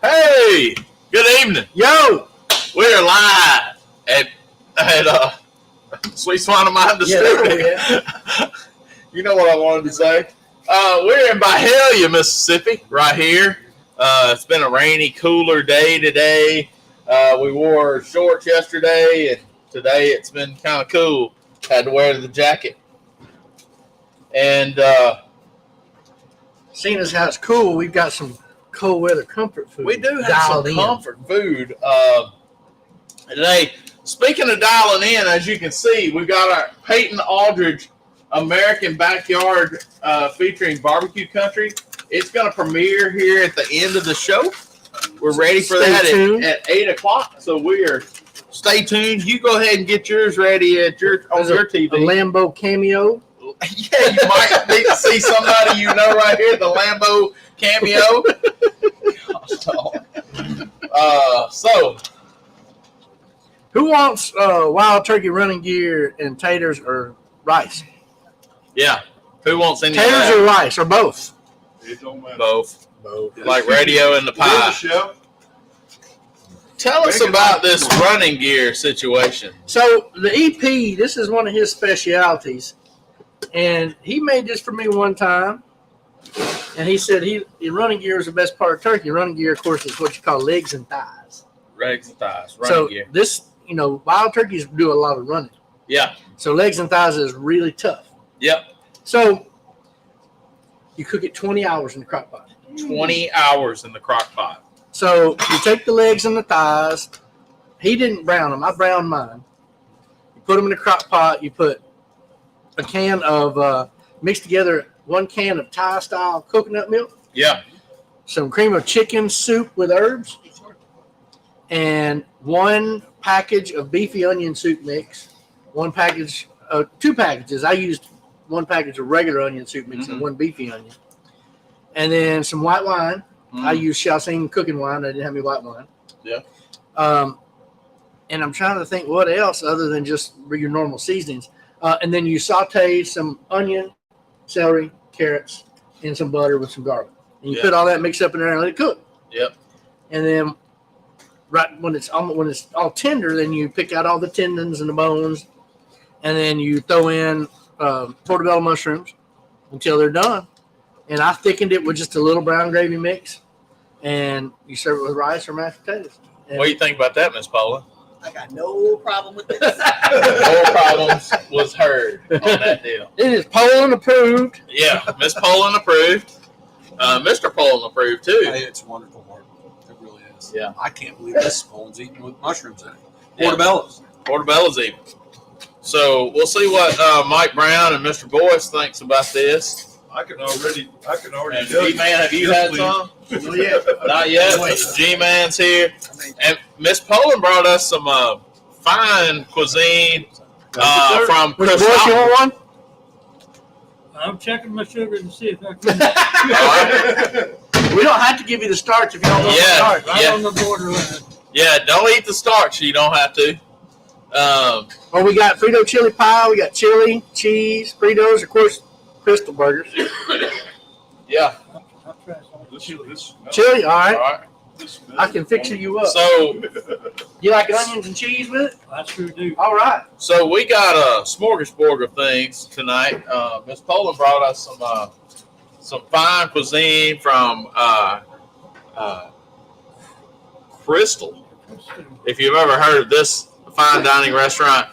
Hey, good evening. Yo, we're live at Sweet Swine of Mine Distillery. You know what I wanted to say. We're in Byhalia, Mississippi, right here. It's been a rainy, cooler day today. We wore shorts yesterday, and today it's been kind of cool. Had to wear the jacket. And seeing as how it's cool, we've got some cold weather comfort food. we do have some comfort food. Today, speaking of dialing in, as you can see, we've got our Peyton Aldridge American Backyard featuring Barbecue Country. It's going to premiere here at the end of the show. We're ready for that at 8 o'clock. So stay tuned. You go ahead and get yours ready on your TV. A Lambo cameo. Yeah, you might need to see somebody you know right here, the Lambo cameo. So, who wants wild turkey running gear and taters or rice? Yeah, who wants any taters of that? Or rice or both? It don't matter. Both. Like radio and the pie. Tell us about this running gear situation. So the EP, this is one of his specialities. And he made this for me one time, and he said running gear is the best part of turkey. Running gear, of course, is what you call legs and thighs. Legs and thighs, running gear. So this, wild turkeys do a lot of running. Yeah. So legs and thighs is really tough. Yep. So you cook it 20 hours in the crock pot. 20 hours in the crock pot. So you take the legs and the thighs. He didn't brown them. I browned mine. You put them in the crock pot. You put a can of mixed together 1 can of Thai style coconut milk. Yeah. Some cream of chicken soup with herbs, and 1 package of beefy onion soup mix. 2 packages. I used 1 package of regular onion soup mix and 1 beefy onion, and then some white wine. I used Shaoxing cooking wine. I didn't have any white wine. Yeah. And I'm trying to think what else other than just your normal seasonings. And then you saute some onion, celery, carrots, and some butter with some garlic. And you put all that mixed up in there and let it cook. Yep. And then right when it's all tender, then you pick out all the tendons and the bones, and then you throw in portobello mushrooms until they're done. And I thickened it with just a little brown gravy mix, and you serve it with rice or mashed potatoes. And what do you think about that, Miss Paula? I got no problem with this. No problems was heard on that deal. It is Poland approved. Yeah, Miss Poland approved. Mr. Poland approved too. Hey, it's wonderful work. It really is. Yeah. I can't believe this Poland's eating with mushrooms in it. Portobello's. Portobello's even. So we'll see what Mike Brown and Mr. Boyce thinks about this. I can already. G-Man, have you had some? Not yet. G-Man's here. And Miss Poland brought us some fine cuisine from Mr. Boyce, you want one? I'm checking my sugar to see if I can. All right. We don't have to give you the starch if you don't want the starch. Right on the borderline. Yeah, don't eat the starch. You don't have to. Well, we got Frito chili pie. We got chili, cheese, Fritos, of course, Crystal burgers. Yeah. I'll try some. Chili, all right. All right. I can fix you up. So You like onions and cheese with it? I sure do. All right. So we got a smorgasbord of things tonight. Miss Poland brought us some fine cuisine from Crystal. If you've ever heard of this fine dining restaurant,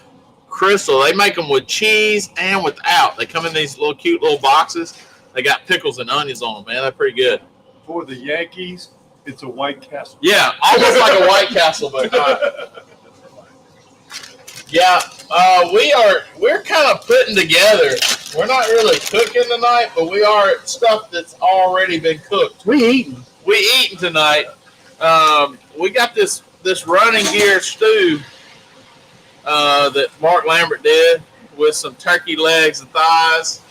Crystal, they make them with cheese and without. They come in these little cute little boxes. They got pickles and onions on them, man. They're pretty good. For the Yankees, it's a White Castle. Yeah, almost like a White Castle, but yeah, we're kind of putting together. We're not really cooking tonight, but we are stuff that's already been cooked. We eating tonight. We got this running gear stew that Mark Lambert did with some turkey legs and thighs,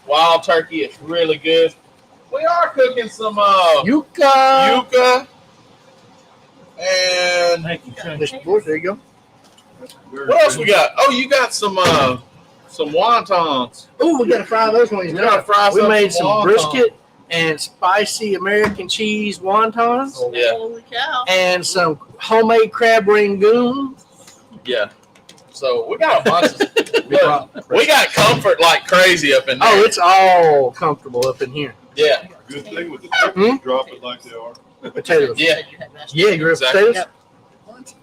wild turkey. It's really good. We are cooking some yuca and Thank you, Shane. Mr. Boyce, there you go. what else we got? Oh, you got some wontons. Oh, we got to fry those ones. We gotta fry We made some wontons. brisket and spicy American cheese wontons, Yeah. Holy cow. and some homemade crab rangoon. Yeah. So we got a bunch of look, we got comfort like crazy up in there. Oh, it's all comfortable up in here. yeah. Good thing with the Hmm? chicken, drop it like they are. Potatoes. Yeah. You had mashed Yeah, grilled Exactly. potatoes. Yep.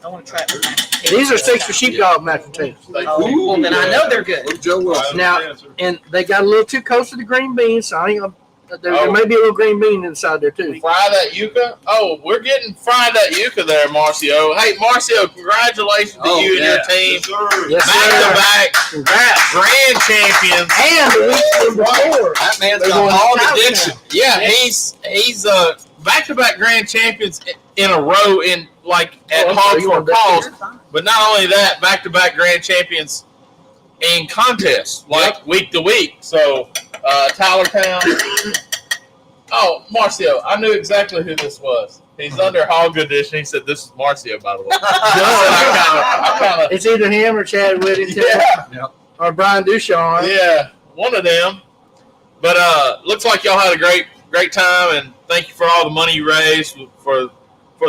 I want to try it. These are six for sheepdog mashed potatoes. Oh, well, then I know they're good. Little Joe Wilson. Now- And they got a little too close to the green beans, so I ain't gonna, there may be a little green bean inside there too. Fry that yuca. Oh, we're getting fried that yuca there, Marcio. Hey, Marcio, congratulations to Oh, you and yeah. your team. Yes, sir. Yes, Back sir. to back Congrats. grand champions. And the week before, That man's They're got going hog south addiction. Yeah, he's back to back grand champions in a row in like at Oh, Hog so you for want that Cause. You're fine. But not only that, back to back grand champions in contests, like week to week. So Tylertown. Oh, Marcio, I knew exactly who this was. He's under Hog Edition. He said, "This is Marcio, by the way." I kind of, it's either him or Chad Whittington yeah, or Brian Ducharme. yeah, one of them. But looks like y'all had a great time, and thank you for all the money you raised for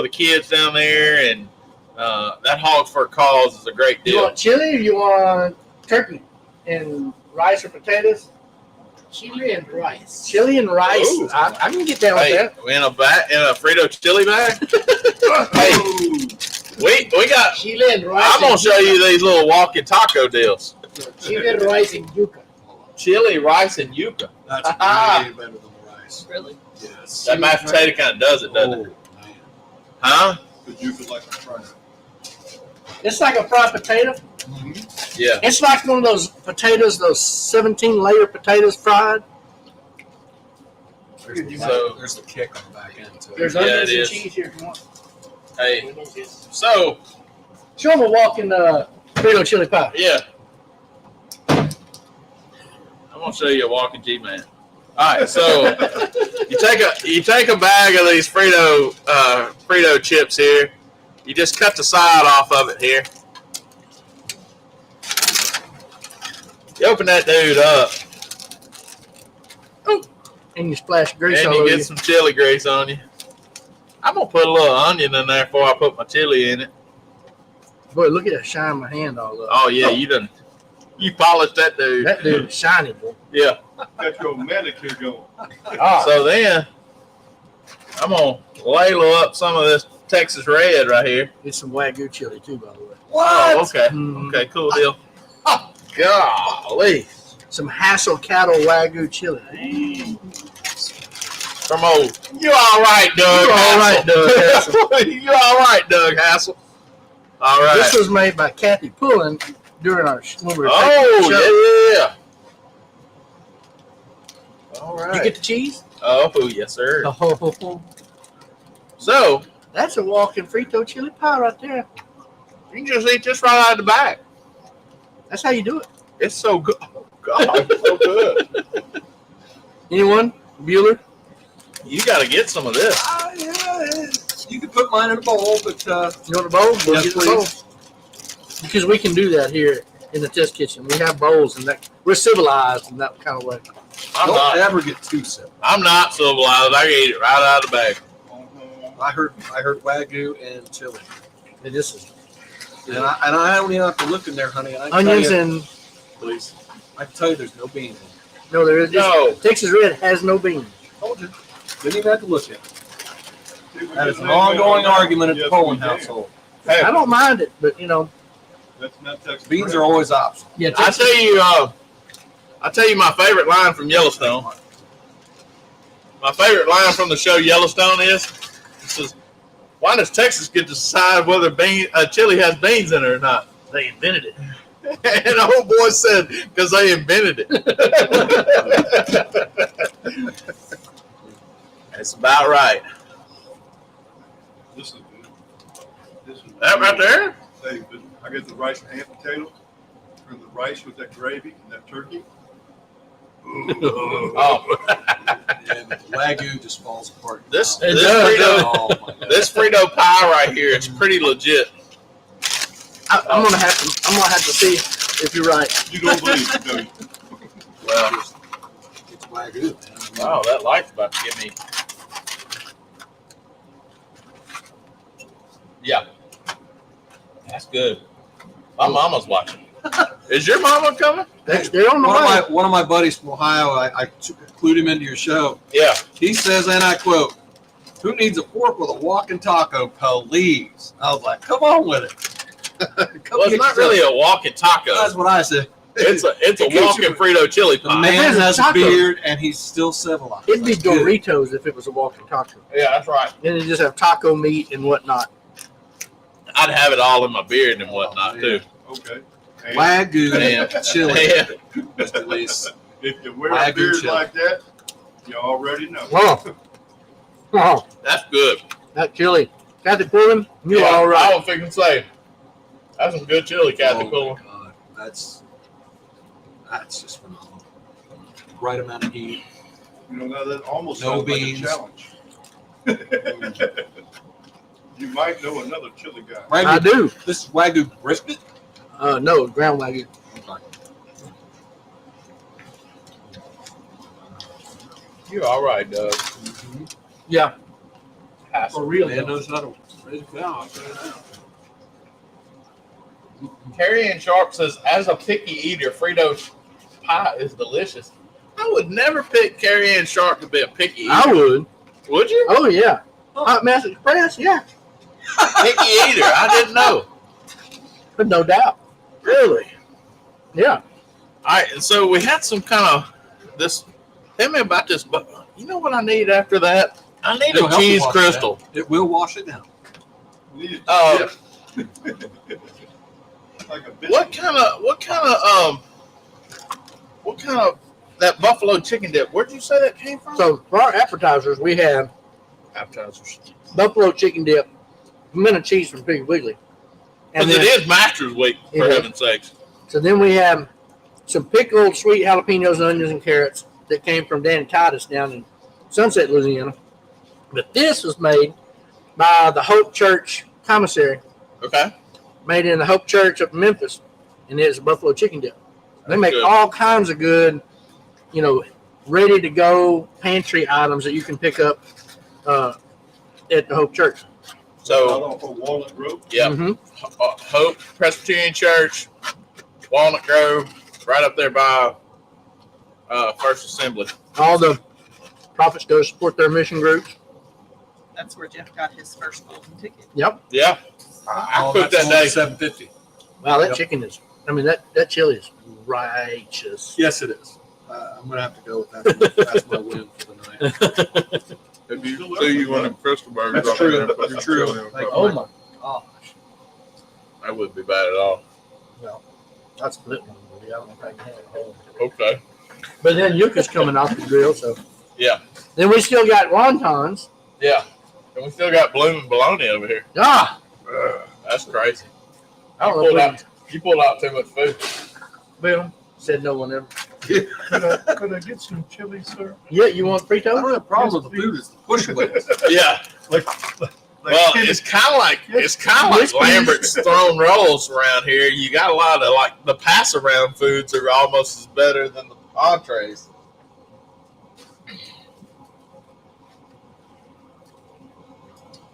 the kids down there. And that Hogs for a Cause is a great You deal. want chili or you want turkey and rice or potatoes? Chili and rice. Chili and rice. Ooh. I can get down with Hey, that. in a Frito chili bag. Hey, we got. Chili and rice. I'm gonna show you these little walking taco deals. Chili and rice and yuca. Chili, rice, and yuca. That's way better than the rice. Really? Yes. That mashed potato kind of does it, doesn't it? Oh, man. Huh? But you could like to try it. It's like a fried potato. Yeah. It's like one of those potatoes, those 17-layer potatoes fried. There's the, So- there's the kick on the back end too. There's Yeah, onions it and is. cheese here if you want. Hey. So Show them a walking Frito chili pie. yeah. I'm gonna show you a walking G-man. All right. So you take a bag of these Frito chips here. You just cut the side off of it here. You open that dude up, And you splash grease and all you over get you. some chili grease on you. I'm gonna put a little onion in there before I put my chili in it. Boy, look at that shine my hand all up. Oh yeah, you polished that dude. That dude is shiny, boy. Yeah. Got your manicure going. Ah, So then I'm gonna ladle up some of this Texas Red right here. it's some Wagyu chili too, by the way. Oh, okay. Mm. Okay, cool deal. Oh, golly. Some Hassel cattle Wagyu chili. From old. You all right, Doug? You all right, Doug Hassel. You all right, Doug Hassel? All right. This was made by Kathy Pullen during our when we were taping the show. Oh, yeah. All You right. get the cheese? Oh, yes, sir. Oh, So, that's a walking Frito chili pie right there. you can just eat this right out of the bag. That's how you do it. It's so good. Oh, God, it's so good. Anyone? Bueller? You got to get some of this. Yeah, you can put mine in a bowl, but You want a bowl? We'll Yes, get the bowl. Because we can do that here in the test kitchen. We have bowls and that we're civilized in that kind of way. I'm don't not. ever get too sick. I'm not civilized. I can eat it right out of the bag. I heard Wagyu and chili, And this is and I don't even have to look in there, honey. I can onions tell you, and Please. I can tell you, there's no beans. in it. no, there is No. Texas Red has no beans. Told you. Didn't even have to look at it. That is an ongoing argument at the Poland household. Hey, I don't mind it, but you know, That's not Texas. Beans are always optional. yeah. I Texas, tell you my favorite line from Yellowstone. My favorite line from the show Yellowstone is, it says, "Why does Texas get to decide whether chili has beans in it or not? They invented it." And the old boy said, "Because they invented it." That's about right. This is good. This is That right there. Hey, but I get the rice and potatoes, or the rice with that gravy and that turkey. Oh, Yeah, but the Wagyu just falls apart. This- now. this does. Oh, my God. this Frito pie right here is pretty legit. I'm gonna have to see if you're right. You don't believe it, do you? Well, It's Wagyu, man. Oh, that light's about to get me. Yeah. That's good. My mama's watching. Is your mama coming? They're on the way. One of my buddies from Ohio, I clued him into your show. Yeah. He says, and I quote, "Who needs a fork with a walking taco, please?" I was like, "Come on with it." Well, it's not really a walking taco. That's what I said. It's a It gives walking you- Frito chili The pie. man It's a has a taco. beard and he's still civilized. It'd be That's good. Doritos if it was a walking taco. Yeah, that's right. Then they just have taco meat and whatnot. I'd have it all in my beard and whatnot too. Okay. And Wagyu Yeah. chili. Yeah. Mr. Lees. if you wear a Wagyu beard chili. like that, you already know. Oh, That's good. that chili. Kathy Pullman, you Yeah, all I right. was thinking say that's some good chili, Kathy Oh, Pullman. my God. That's just phenomenal. Right amount of heat. You know, now that almost No sounds beans. like a challenge. You might know another chili guy. I Wagyu, do. this is Wagyu brisket? No, ground wagyu. Okay. You're all right, Doug. Yeah, Hassle. for real. Man though. knows how to raise a cow. I'll tell you that. Carrie Ann Sharp says, as a picky eater, Frito pie is delicious. I would never pick Carrie Ann Sharp to be a picky eater. I would. Would you? Oh yeah. Hot Mess Express, yeah, Picky eater. I didn't know. but no doubt. Really? Yeah. All right, and so we had some kind of this. Tell me about this, but you know what I need after that? I need It'll a help you cheese wash it crystal. down. It will wash it down. You need Oh. a dip. Like a biscuit. What kind of that buffalo chicken dip? Where'd you say that came from? So for our appetizers, we have Appetizers. buffalo chicken dip, mint and cheese from Piggly Wiggly, and Because it then, is Masters Week, for It is. heaven's sakes. so then we have some pickled sweet jalapenos, onions, and carrots that came from Dan Titus down in Sunset, Louisiana. But this was made by the Hope Church Commissary, Okay. made in the Hope Church of Memphis, and it's a buffalo chicken dip. They make Good. all kinds of good, ready to go pantry items that you can pick up at the Hope Church. Out So, off of Walnut Grove. yeah, Mhm. Hope Presbyterian Church, Walnut Grove, right up there by First Assembly. All the profits go to support their mission groups. That's where Jeff got his first golden ticket. Yep. Yeah. I Oh, cooked that's that day. $7.50. Wow, that Yep. chicken is. I mean, that chili is righteous. Yes, it is. I'm gonna have to go with that. That's my win for the night. If you So you want a crystal burger? That's true. That's true. Thank Oh you. my gosh, That wouldn't be bad at all. that's split one. I don't know if I can have it whole. Okay. But then Yuca's coming off the grill, so Yeah. then we still got wontons. Yeah. And we still got blooming bologna over here. Ah, That's crazy. I don't You pulled know. out, you pulled out too much food. Bill said no one ever. Could I get some chili, sir? Yeah, you want I frito? don't have a problem with the food. It's the push ways. Yeah. Like Well, chili- it's kind of like Yes, please. Lambert's thrown rolls around here. You got a lot of like the pass around foods are almost as better than the entrees.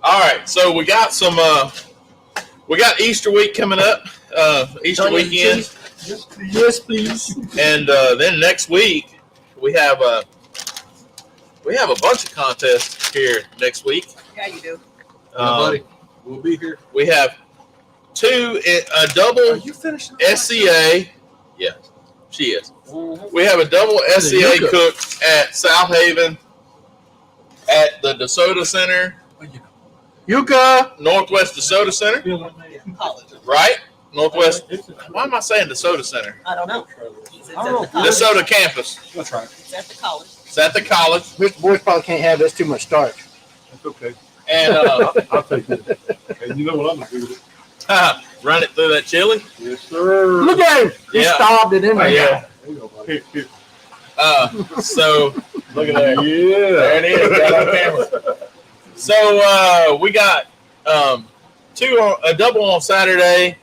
All right, so we got some. We got Easter week coming up. Easter Onion weekend, Yes, please. and then next week we have a bunch of contests here next week. Yeah, you do. Yeah, buddy, we'll be here. We have a Are double you finishing? SCA. Yeah, she is. We have a double SCA Yucca. cooked at South Haven at the DeSoto Center, Yuca. Northwest DeSoto Center, College. right? Northwest. Why am I saying DeSoto Center? I don't know. It's I don't know. at the college. DeSoto campus. That's right. It's at the college. It's at the college, Mr. Boys probably can't have this too much starch. That's okay. and I'll take it. And you know what I'm gonna do with it? run it through that chili. Yes, sir. Look at him. He Yeah. stopped it in there. Yeah. There you go, buddy. Here. So look at that. Yeah. There it is. Got it on camera. So we got a double on Saturday.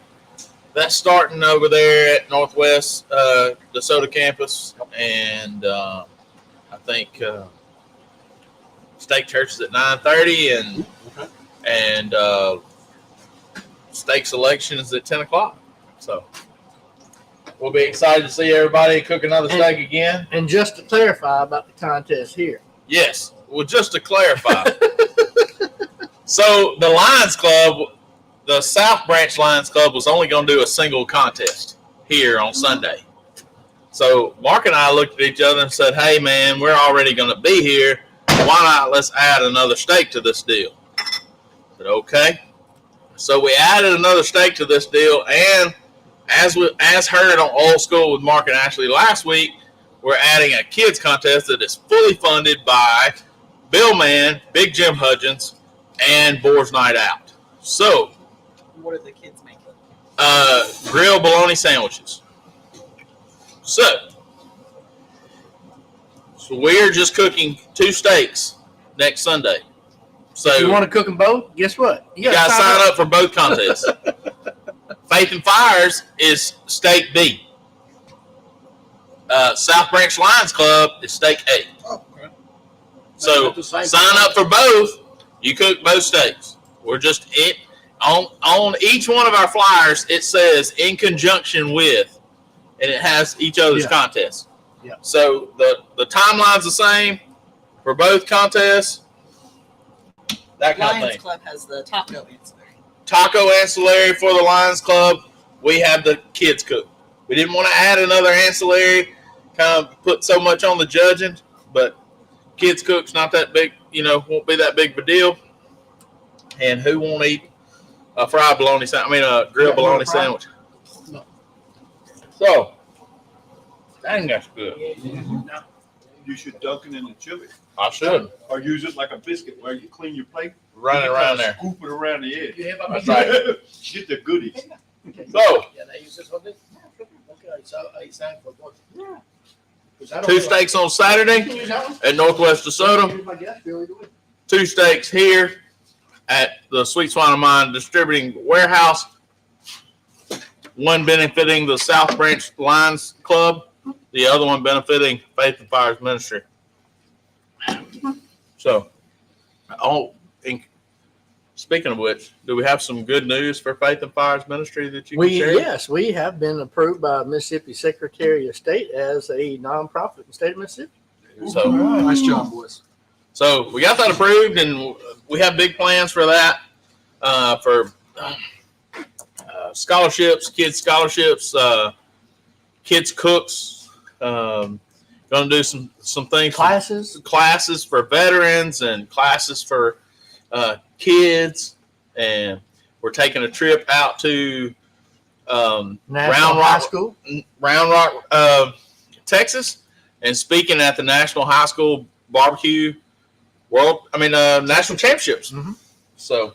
That's starting over there at Northwest DeSoto campus, and I think steak church is at 9:30, and steak selection is at 10 o'clock. So we'll be excited to see everybody cook another steak again. And just to clarify about the contest here. Yes. Well, just to clarify. So the Lions Club, the South Branch Lions Club, was only going to do a single contest here on Sunday. So Mark and I looked at each other and said, hey, man, we're already going to be here. Why not let's add another steak to this deal? I said, okay. So we added another steak to this deal, and as heard on Old School with Mark and Ashley last week, we're adding a kids contest that is fully funded by Bill Mann, Big Jim Hudgens, and Boar's Night Out. So, What are the kids making? grilled bologna sandwiches. So we're just cooking 2 steaks next Sunday. So If you want to cook them both, guess what? you got to sign up for both contests. Faith and Fires is steak B. South Branch Lions Club is steak A. Oh, okay. So sign up for both. You cook both steaks. We're just on each one of our flyers. It says in conjunction with, and it has each other's Yeah. contests. Yeah. So the timeline's the same for both contests. That kind of Lions thing. Club has the taco ancillary. Taco ancillary for the Lions Club. We have the kids cook. We didn't want to add another ancillary, kind of put so much on the judging, but kids cook's not that big, won't be that big of a deal. And who won't eat a fried bologna sandwich? A grilled bologna sandwich. No. So, dang, that's good. You should dunk it in the chili I should or use it like a biscuit where you clean your plate. run it around there. Scoop it around the edge. That's right. Get the goodies. So, Yeah, they use this one. Okay, so he's saying for what? Yeah. 2 steaks on Saturday at Northwest DeSoto. 2 steaks here at the Sweet Swine of Mine Distributing Warehouse. One benefiting the South Branch Lions Club, the other one benefiting Faith and Fires Ministry. So, speaking of which, do we have some good news for Faith and Fires Ministry that you can share? Yes, we have been approved by Mississippi Secretary of State as a nonprofit in the state of Mississippi. So, Nice job, boys. So we got that approved, and we have big plans for that, for scholarships, kids scholarships, kids cooks. Going to do some things, classes for veterans and classes for kids, and we're taking a trip out to National High School, Round Rock, Texas, and speaking at the National High School Barbecue National Championships. Mhm. So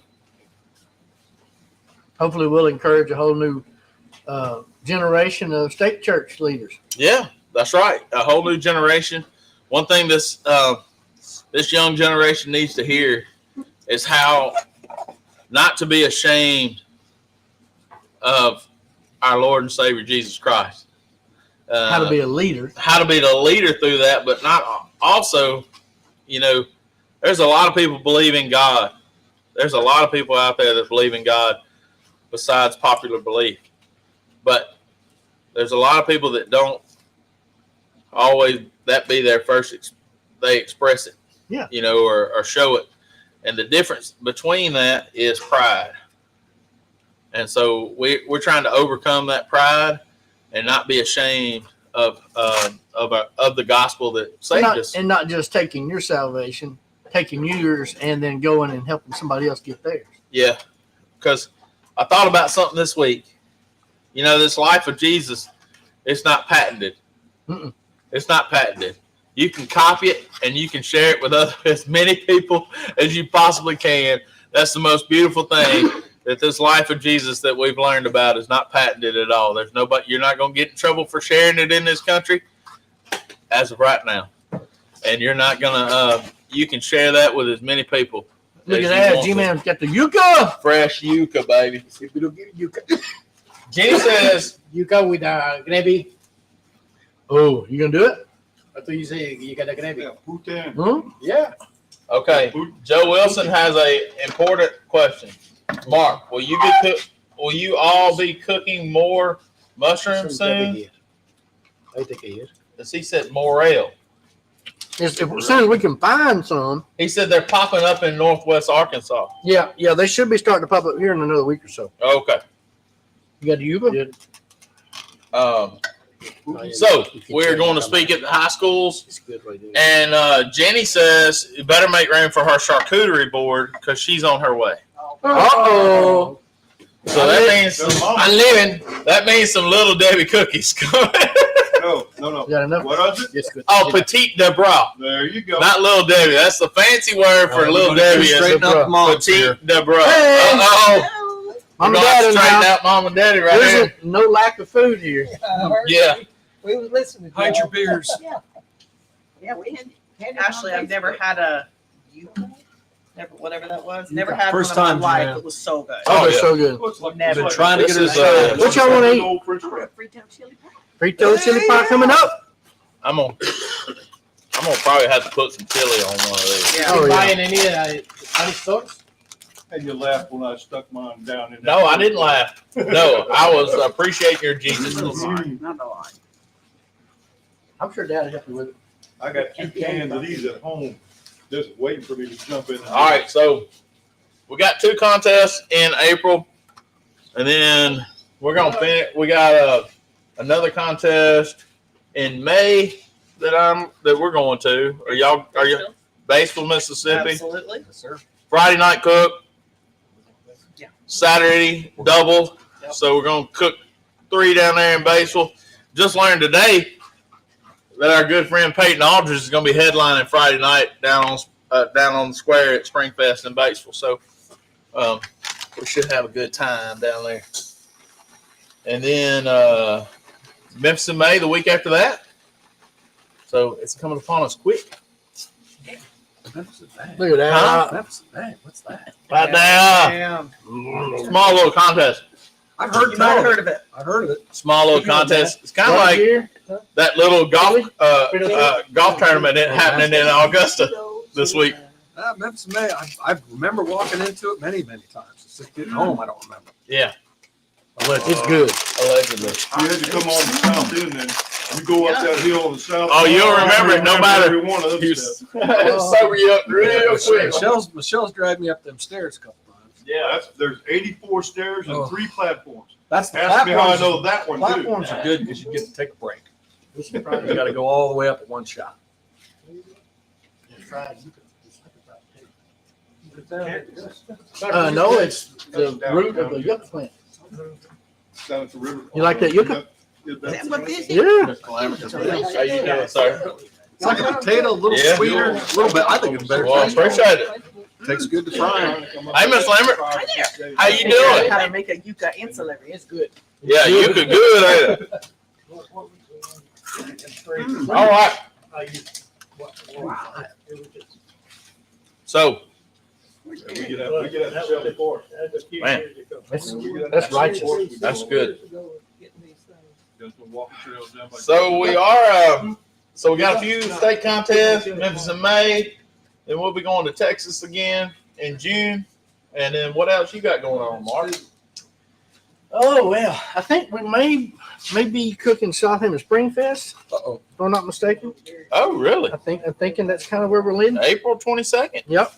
hopefully we'll encourage a whole new generation of state church leaders. yeah, that's right. A whole new generation. One thing this young generation needs to hear is how not to be ashamed of our Lord and Savior Jesus Christ. How to be a leader. How to be the leader through that, but not also, there's a lot of people believe in God. There's a lot of people out there that believe in God besides popular belief. But there's a lot of people that don't always that be their first, they express it, Yeah. or show it. And the difference between that is pride. And so we're trying to overcome that pride and not be ashamed of the gospel that saved us. And not just taking your salvation, taking yours and then going and helping somebody else get theirs. Yeah, because I thought about something this week. This life of Jesus, it's not patented. Mm-mm. It's not patented. You can copy it and you can share it with as many people as you possibly can. That's the most beautiful thing, that this life of Jesus that we've learned about is not patented at all. There's nobody, you're not going to get in trouble for sharing it in this country as of right now. And you're not going to, you can share that with as many people. Look as at you that. want to. G-Man's got the yucca. Fresh yucca, baby. If you don't get yucca. Jenny says, Yucca with gravy. Oh, you going to do it? I thought you said you got that gravy. Yeah, Putin. Hmm? Yeah. Okay. Joe Wilson has a important question. Mark, will you all be cooking more mushrooms soon? I think he is. As he said, morel. As soon as we can find some. He said they're popping up in Northwest Arkansas. Yeah, they should be starting to pop up here in another week or so. Okay. You got the Yuba? So we're going to speak at the high schools, It's a good way to do it. and Jenny says you better make room for her charcuterie board because she's on her way. Uh-oh. So that means I'm leaving. that means some Little Debbie cookies coming. No. You got enough? What is it? It's good. Oh, Petite de Bras, There you go. not Little Debbie. That's the fancy word for Little Debbie. Is Straighten up the moms here. Petite de Bras. Hey. Uh-oh. Oh, Mom We're and gonna Dad in the straighten house. out Mom and Daddy right There's here. no lack of food here. Yeah. We was listening. Hide your beers. Yeah, we had. Actually, I've never had a, never, whatever that was. Never had First one in time, my life. Joanne. It was so good. Oh, they're yeah. so good. Looks like Never. Been trying to This get is, her. What y'all want to eat? Old French fry. Freetown chili pepper. Frito chili pie coming up. I'm gonna probably have to put some chili on one of these. Yeah. Oh, yeah. Buying any honey stars? And you laughed when I stuck mine down in. No, I didn't laugh. No, I was appreciating your Jesus. Not a lot. I'm sure Dad will help you with it. I got 2 cans of these at home, just waiting for me to jump in. All right, so we got 2 contests in April, and then we're gonna finish. We got another contest in May that we're going to. Are you Batesville, Mississippi? Absolutely. Yes, sir. Friday night cook. Yeah. Saturday double. Yep. So we're gonna cook 3 down there in Batesville. Just learned today that our good friend Peyton Aldridge is going to be headlining Friday night down on the square at Springfest in Batesville. So we should have a good time down there. And then Memphis in May the week after that. So it's coming upon us quick. Memphis is bad. Look at that. Huh? Memphis is bad. What's that? Right now, Damn. small little contest. I've heard You might have tell of heard it. of it. I've heard of it. Small little contest. It's kind of Right like here. that little golf tournament happening in Augusta this week. Memphis May. I remember walking into it many, many times. It's just getting home. I don't remember. Yeah, It's good. allegedly. You had to come on the south end, and you go up that hill on the south. Oh, you'll remember it no matter- Every one of them steps. Sober you up real quick. Michelle's dragged me up them stairs a couple times. Yeah. There's 84 stairs and Oh. 3 platforms. That's the Ask me how I platforms. know that one too. Platforms are good because you get to take a break. You got to go all the way up at one shot. No, it's the root of the yucca plant. Down at the river. You like that yucca? Yeah, Is that what this is? Yeah. How you doing, sir? It's like a potato, a little Yeah. sweeter, a little bit. I think it's better. Well, taste. appreciate it. Tastes good to fry. Hey, Miss Lambert. How you doing? How to make a yucca ancillary. It's good. Yeah, you could good, ain't it? All right. So, We get out the Shelby Forest. Man. That's righteous. that's good. Just been walking trails down by- So we are. So we got a few state contests, Memphis in May. Then we'll be going to Texas again in June. And then what else you got going on, Mark? Oh well, I think we may be cooking Southhampton Springfest, Uh-oh. if I'm not mistaken. Oh, really? I'm thinking that's kind of where we're leading. April 22nd. Yep.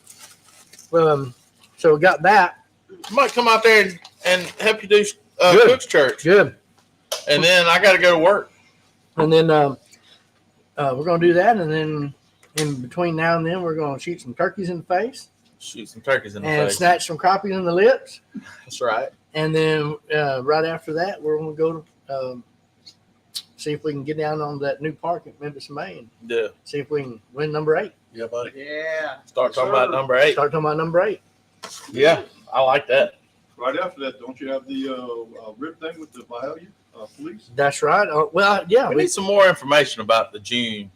So we got that. I might come out there and help you do Good. Cook's Church. Good. And then I got to go to work. And then we're gonna do that, and then in between now and then we're gonna shoot some turkeys in the face Shoot some turkeys in the and face. snatch some crappies in the lips. That's right. And then right after that, we're gonna go to see if we can get down on that new park at Memphis, May, and Yeah. see if we can win number 8. Yeah, buddy. Yeah. Start talking about number 8. Start talking about number 8. Yeah, I like that. Right after that, don't you have the rib thing with the Byhalia police? That's right. Well, yeah, We need some more information about the June.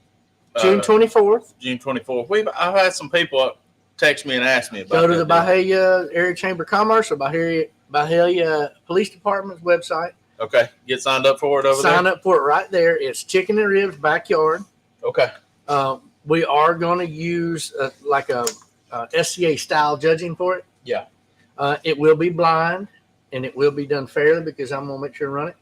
June 24th. June 24th. I've had some people text me and ask me about Go to the that deal. Byhalia Area Chamber of Commerce or Byhalia Police Department's website. Okay, get signed up for it over Sign up for it right there. It's chicken and ribs backyard. Okay. We are going to use like a SCA style judging for it. Yeah. It will be blind and it will be done fairly because I'm going to make sure to run it.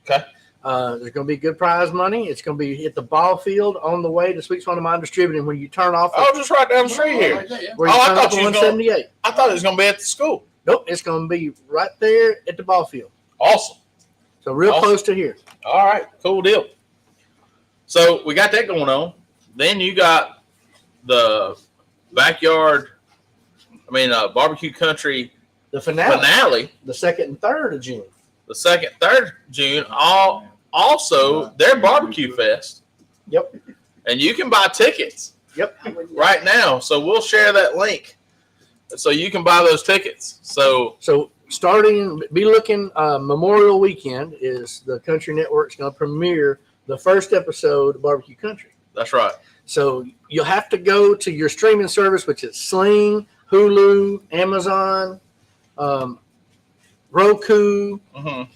Okay. There's going to be good prize money. It's going to be at the ball field on the way to Sweet Swan of Mine Distributing when you turn off. Oh, just right down the street here. Where you Oh, I turn thought off you was 178. I thought it was going to be at the school. Nope, it's going to be right there at the ball field. Awesome. So real Awesome. close to here. All right. Cool deal. So we got that going on. Then you got the backyard, barbecue country The finale, finale, the 2nd and 3rd of June. the 2nd, 3rd June. Also, their barbecue fest. Yep. And you can buy tickets. Yep. Right now. So we'll share that link so you can buy those tickets. So Be looking Memorial Weekend is the Country Network's going to premiere the first episode of Barbecue Country. that's right. So you'll have to go to your streaming service, which is Sling, Hulu, Amazon, Roku,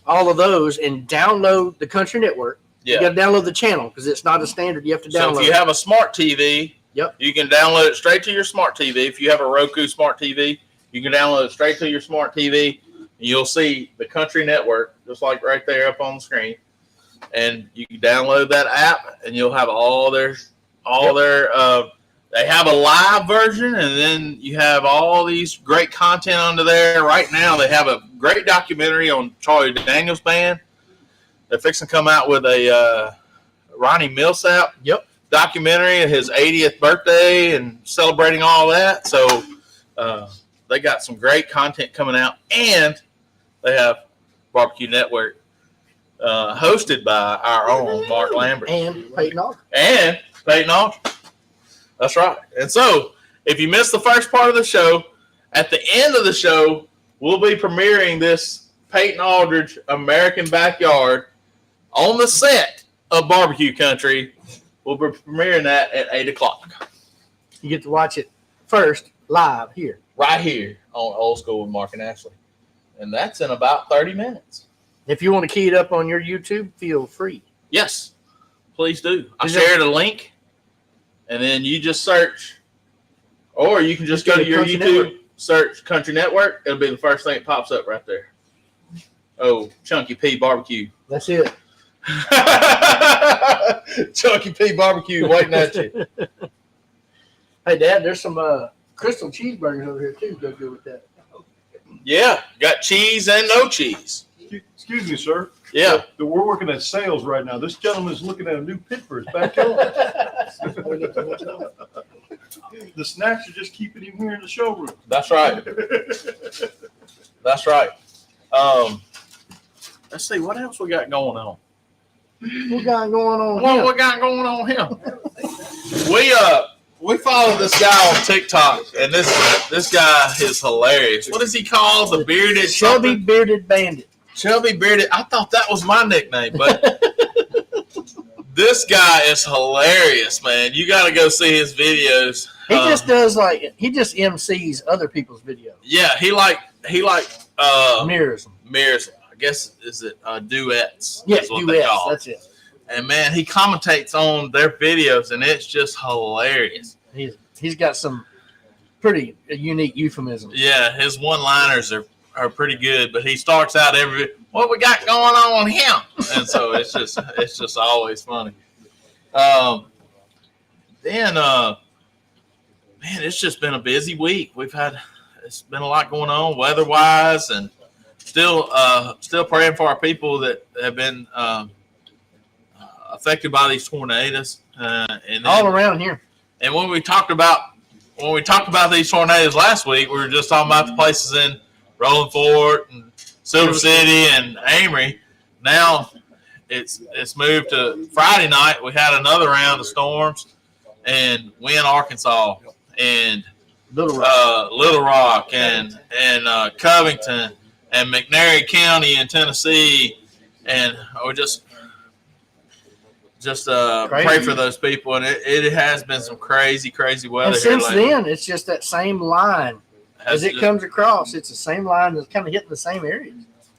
all of those, and download the Country Network. Yeah. You got to download the channel because it's not a standard. You have to download. So if you have a smart TV, Yep. you can download it straight to your smart TV. If you have a Roku smart TV, you can download it straight to your smart TV. And you'll see the Country Network, just like right there up on the screen. And you can download that app, and you'll have they have a live version, and then you have all these great content under there. Right now, they have a great documentary on Charlie Daniels Band. They're fixing to come out with a Ronnie Millsap documentary of his 80th birthday and celebrating all that. So they got some great content coming out, and they have Barbecue Network hosted by our own Mark Lambert and Peyton Aldridge. and Peyton Aldridge. That's right. And so if you missed the first part of the show, at the end of the show, we'll be premiering this Peyton Aldridge American Backyard on the set of Barbecue Country. We'll be premiering that at 8 o'clock. You get to watch it first live here. Right here on Old School with Mark and Ashley. And that's in about 30 minutes. If you want to key it up on your YouTube, feel free. Yes, please do. I Is it- shared a link, and then you just search, or you can just go to your Country YouTube, Network. search Country Network. It'll be the first thing that pops up right there. Oh, Chunky P Barbecue. That's it. Chunky P Barbecue waiting at you. Hey, Dad, there's some crystal cheeseburgers over here, too. Go good with that. Yeah, got cheese and no cheese. Excuse me, sir. Yeah. We're working at sales right now. This gentleman's looking at a new pit for his backyard. The snacks are just keeping him here in the showroom. That's right. That's right. Let's see, what else we got going on? What got going on What here? we got going on here? We follow this guy on TikTok, and this guy is hilarious. What is he called? The bearded Shelby something? Bearded Bandit. Shelby Bearded. I thought that was my nickname, but this guy is hilarious, man. You got to go see his videos. He just does he just MCs other people's videos. Yeah, he Mirrors them. mirrors. I guess is it duets? Yeah, is what they duets. call it. That's it. And man, he commentates on their videos, and it's just hilarious. He's got some pretty unique euphemisms. Yeah, his one-liners are pretty good, but he starts out what we got going on here, and so it's just always funny. Man, it's just been a busy week. It's been a lot going on weather-wise, and still praying for our people that have been affected by these tornadoes, and then, All around here. And when we talked about these tornadoes last week, we were just talking about the places in Rolling Fork and Silver City and Amory. Now it's moved to Friday night. We had another round of storms, and Wynn, Arkansas, and Little Rock. Little Rock, and Covington, and McNairy County in Tennessee, and we just pray for those people. And it has been some crazy weather. And since here lately. then, it's just that same line. As it comes across, it's the same line that's kind of hitting the same areas.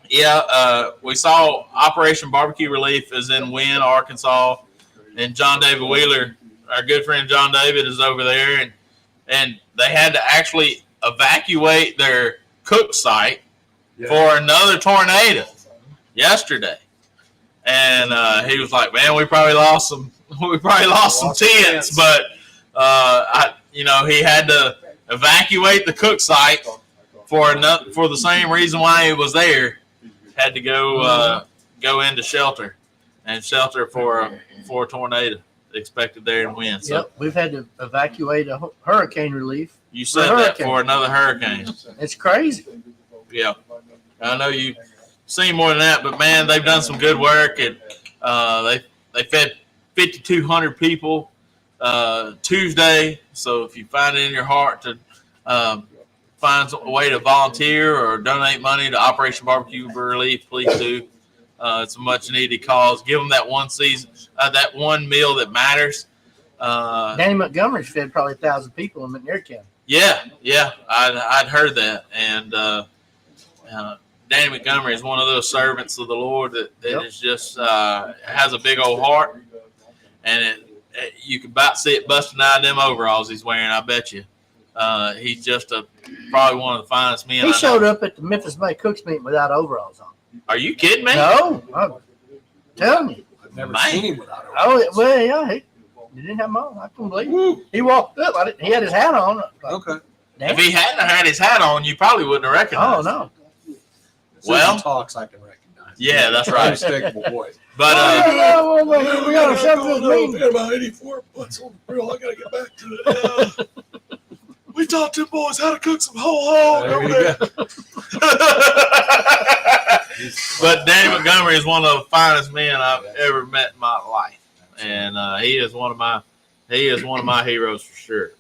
Yeah, we saw Operation Barbecue Relief is in Wynn, Arkansas, and John David Wheeler our good friend John David is over there, and they had to actually evacuate their cook site for another tornado yesterday. And he was like, "Man, we probably lost some tents, but he had to evacuate the cook site for the same reason why he was there. Had to go into shelter for a tornado expected there in wind. So Yep, we've had to evacuate a hurricane relief. you said that hurricane. for another hurricane. It's crazy. Yeah, I know you seen more than that, but man, they've done some good work, and they fed 5,200 people Tuesday. So if you find it in your heart to find a way to volunteer or donate money to Operation Barbecue Relief, please do. It's a much needed cause. Give them that that one meal that matters. Danny Montgomery's fed probably 1,000 people in McNair County. Yeah, I'd heard that, and Danny Montgomery is one of those servants of the Lord that is just has a big old heart, and you can about see it busting out of them overalls he's wearing. I bet you. He's just probably one of the finest men. He showed up at the Memphis Bay Cooks meeting without overalls on. Are you kidding me? No, I'm telling you. I've never Man. seen him without it. Oh, well, yeah, he didn't have them on. I couldn't believe it. He walked up. He had his hat on. Like, Okay. damn. If he hadn't had his hat on, you probably wouldn't have Oh, recognized him. no. Well- Susan talks, I can recognize. Yeah, that's right. Unmistakable voice. But We got ourselves this meeting. About 84 bucks on the grill. I gotta get back to it. We taught two boys how to cook some whole hog over there. But Danny Montgomery is one of the finest men I've ever met in my life, and he is one of my heroes for sure.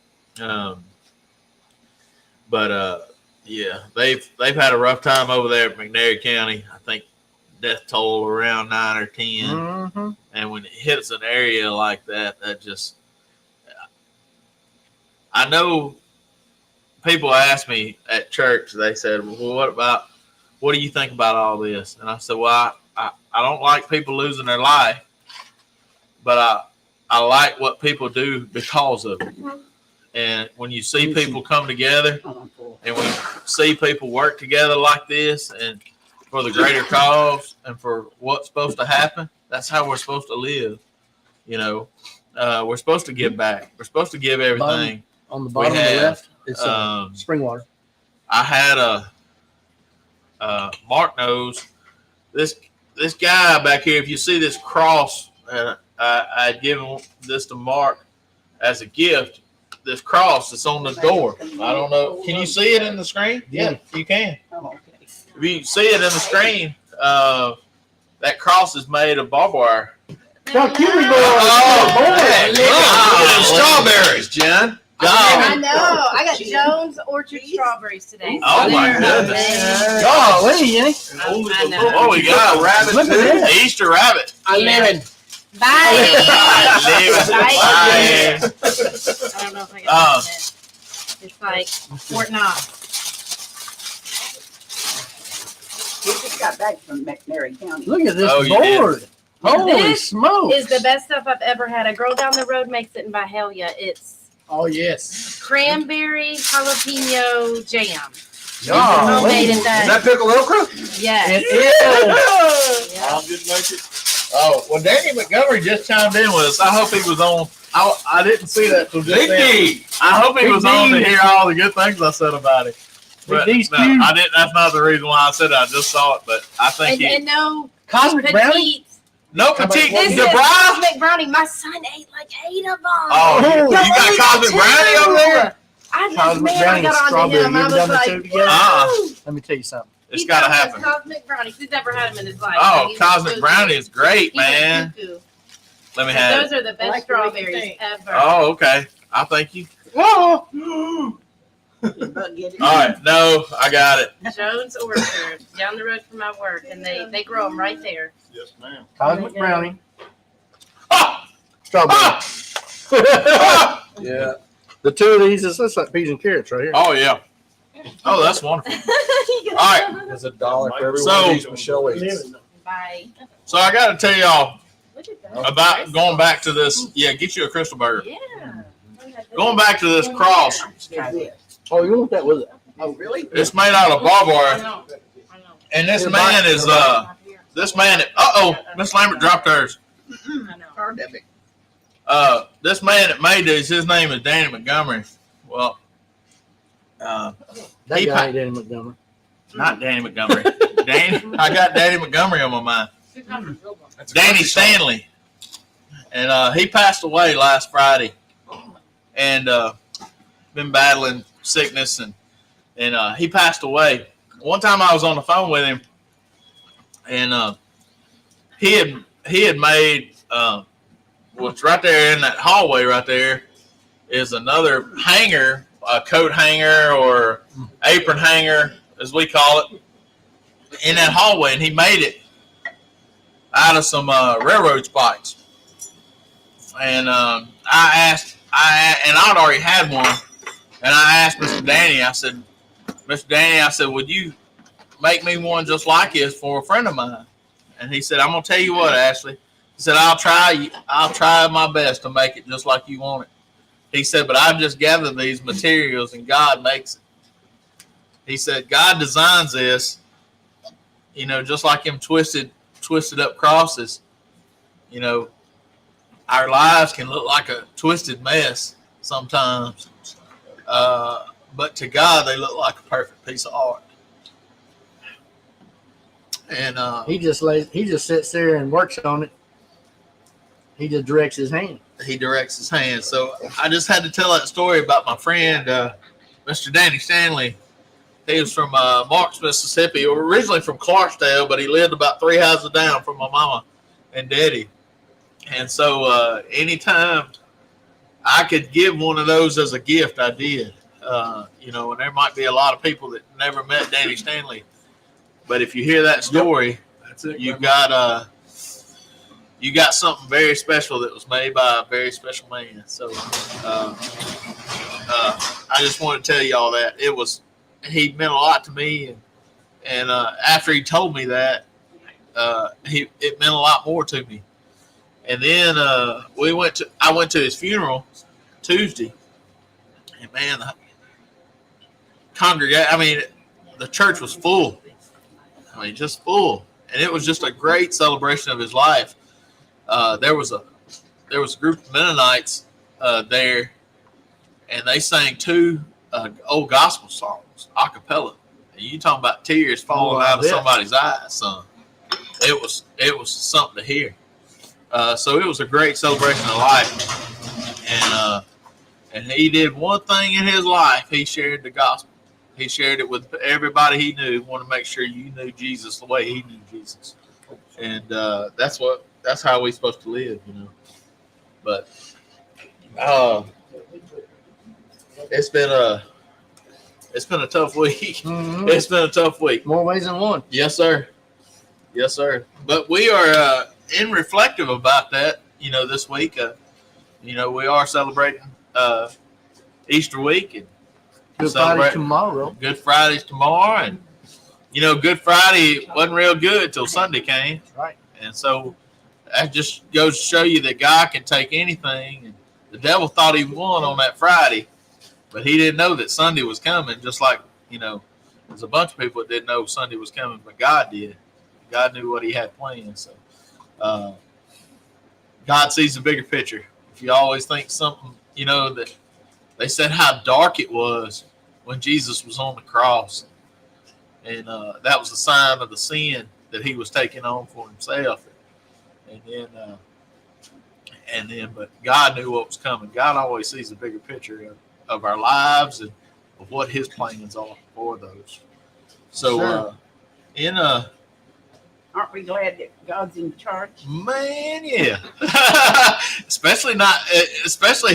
Yeah, they've had a rough time over there at McNair County. I think death toll around 9 or 10, Mm-hmm. and when it hits an area like that, I know. People ask me at church, they said, "Well, what do you think about all this?" And I said, "Well, I don't like people losing their life, but I like what people do because of it. And when you see people come together and we see people work together like this and for the greater cause and for what's supposed to happen, that's how we're supposed to live. We're supposed to give back. We're supposed to give everything." On the bottom of the left, it's spring water. I had Mark knows this guy back here. If you see this cross, and I'd given this to Mark as a gift. This cross that's on the door. I don't know. Can you see it in the screen? Yeah, you can. Oh, okay. If you see it in the screen, that cross is made of barbed wire. Got Cuban boy. Strawberries, Jen. I know. I got Jones Orchard strawberries today. Oh my They're goodness. amazing. Golly, Jenny. I know. Oh, we got a rabbit Look at too. that. Easter rabbit. I'm living. Bye. Bye. I don't know if I got it. It's like Fort Knox. We just got back from McNary County. Look at this Oh, you did. board. Holy This smokes. Is the best stuff I've ever had. A girl down the road makes it in Byhalia. It's Oh, yes. cranberry jalapeno jam. Golly. Homemade at Is that. that pickle okra? Yes. It is. Yeah. I'll just make it. Oh, well, Danny Montgomery just chimed in with us. I hope he was on. I didn't see that till just Big then. D. I hope he Big was on to D. hear all the good things I said about it. But Big D's no, cute. I didn't. That's not the reason why I said it. I just saw it. But I think And no Cosmic brownie? petite. no petite This is DeVry. cosmic brownie. My son ate like 8 of them. Oh, you Y'all got only cosmic two. brownie over there? I just, Cosmic man, I brownie and got onto strawberry. him. You I ever was done the like, two together? Uh-uh. woo. Let me tell you something. It's He got to thought it happen. was cosmic brownie. He's never had them in his life. Oh, He's cosmic cuckoo. brownie is great, He went man. cuckoo. Let me have Those it. are the best Like what you strawberries think. ever. Oh, okay. I thank you. Whoa. But get it. All right. No, I got it. Jones Orchard, down the road from my work, and they grow them right there. Yes, ma'am. Cosmic brownie. Ah! Strawberry. Ah! Yeah. The two of these, it's like peas and carrots right here. Oh, yeah. Oh, that's wonderful. All right. There's $1 for every So- one of these Michelle eats. Bye. So I got to tell y'all, Look at that. about going back to this. Yeah, get you a Crystal Burger. Yeah. Going back to this cross, Try this. Oh, you want that with it? Oh, really? it's made out of barbed I wire, know. I know. and this man is this man. Miss Lambert dropped hers. I know. Heard of it. This man that made this, his name is Danny Montgomery. Well, That He guy pa- ain't Danny Montgomery. not Danny Montgomery. I got Danny Montgomery on my mind. That's a Danny country song. Stanley, and he passed away last Friday, and been battling sickness, and he passed away. One time I was on the phone with him, and he had made what's right there in that hallway right there is another hanger, a coat hanger or apron hanger as we call it, in that hallway, and he made it out of some railroad spikes. And I'd already had one, and I asked Mr. Danny, I said, would you make me one just like this for a friend of mine? And he said, I'm gonna tell you what, Ashley. He said, I'll try my best to make it just like you want it. He said, but I've just gathered these materials and God makes it. He said, God designs this, just like him twisted up crosses. Our lives can look like a twisted mess sometimes. But to God, they look like a perfect piece of art. And He just sits there and works on it. He just directs his hand. he directs his hand. So I just had to tell that story about my friend, Mr. Danny Stanley. He was from Marks, Mississippi, originally from Clarksdale, but he lived about 3 houses down from my mama and daddy. And so anytime I could give one of those as a gift, I did. And there might be a lot of people that never met Danny Stanley. But if you hear that story, That's it. you got something very special that was made by a very special man. So I just want to tell you all that he meant a lot to me, and after he told me that, it meant a lot more to me. And then I went to his funeral Tuesday, and man, the church was full. Just full, and it was just a great celebration of his life. There was a group of Mennonites there, and they sang 2 old gospel songs a cappella. And you talking about tears falling out of somebody's eyes, son? It was something to hear. So it was a great celebration of life, and he did one thing in his life. He shared the gospel. He shared it with everybody he knew. He wanted to make sure you knew Jesus the way he knew Jesus, and that's how we're supposed to live, But it's been a tough week. Mm-hmm. It's been a tough week. More ways than one. Yes, sir. Yes, sir. But we are in reflective about that. This week. We are celebrating Easter week and Good Friday tomorrow. Good Friday's tomorrow, and Good Friday wasn't real good till Sunday came. Right. And so that just goes to show you that God can take anything. And the devil thought he won on that Friday, but he didn't know that Sunday was coming. Just like there's a bunch of people that didn't know Sunday was coming, but God did. God knew what he had planned. So God sees the bigger picture. If you always think something, that they said how dark it was when Jesus was on the cross. And that was a sign of the sin that he was taking on for himself. But God knew what was coming. God always sees the bigger picture of our lives and of what his plans are for those. So, Sure. Aren't we glad that God's in charge? Man, yeah. especially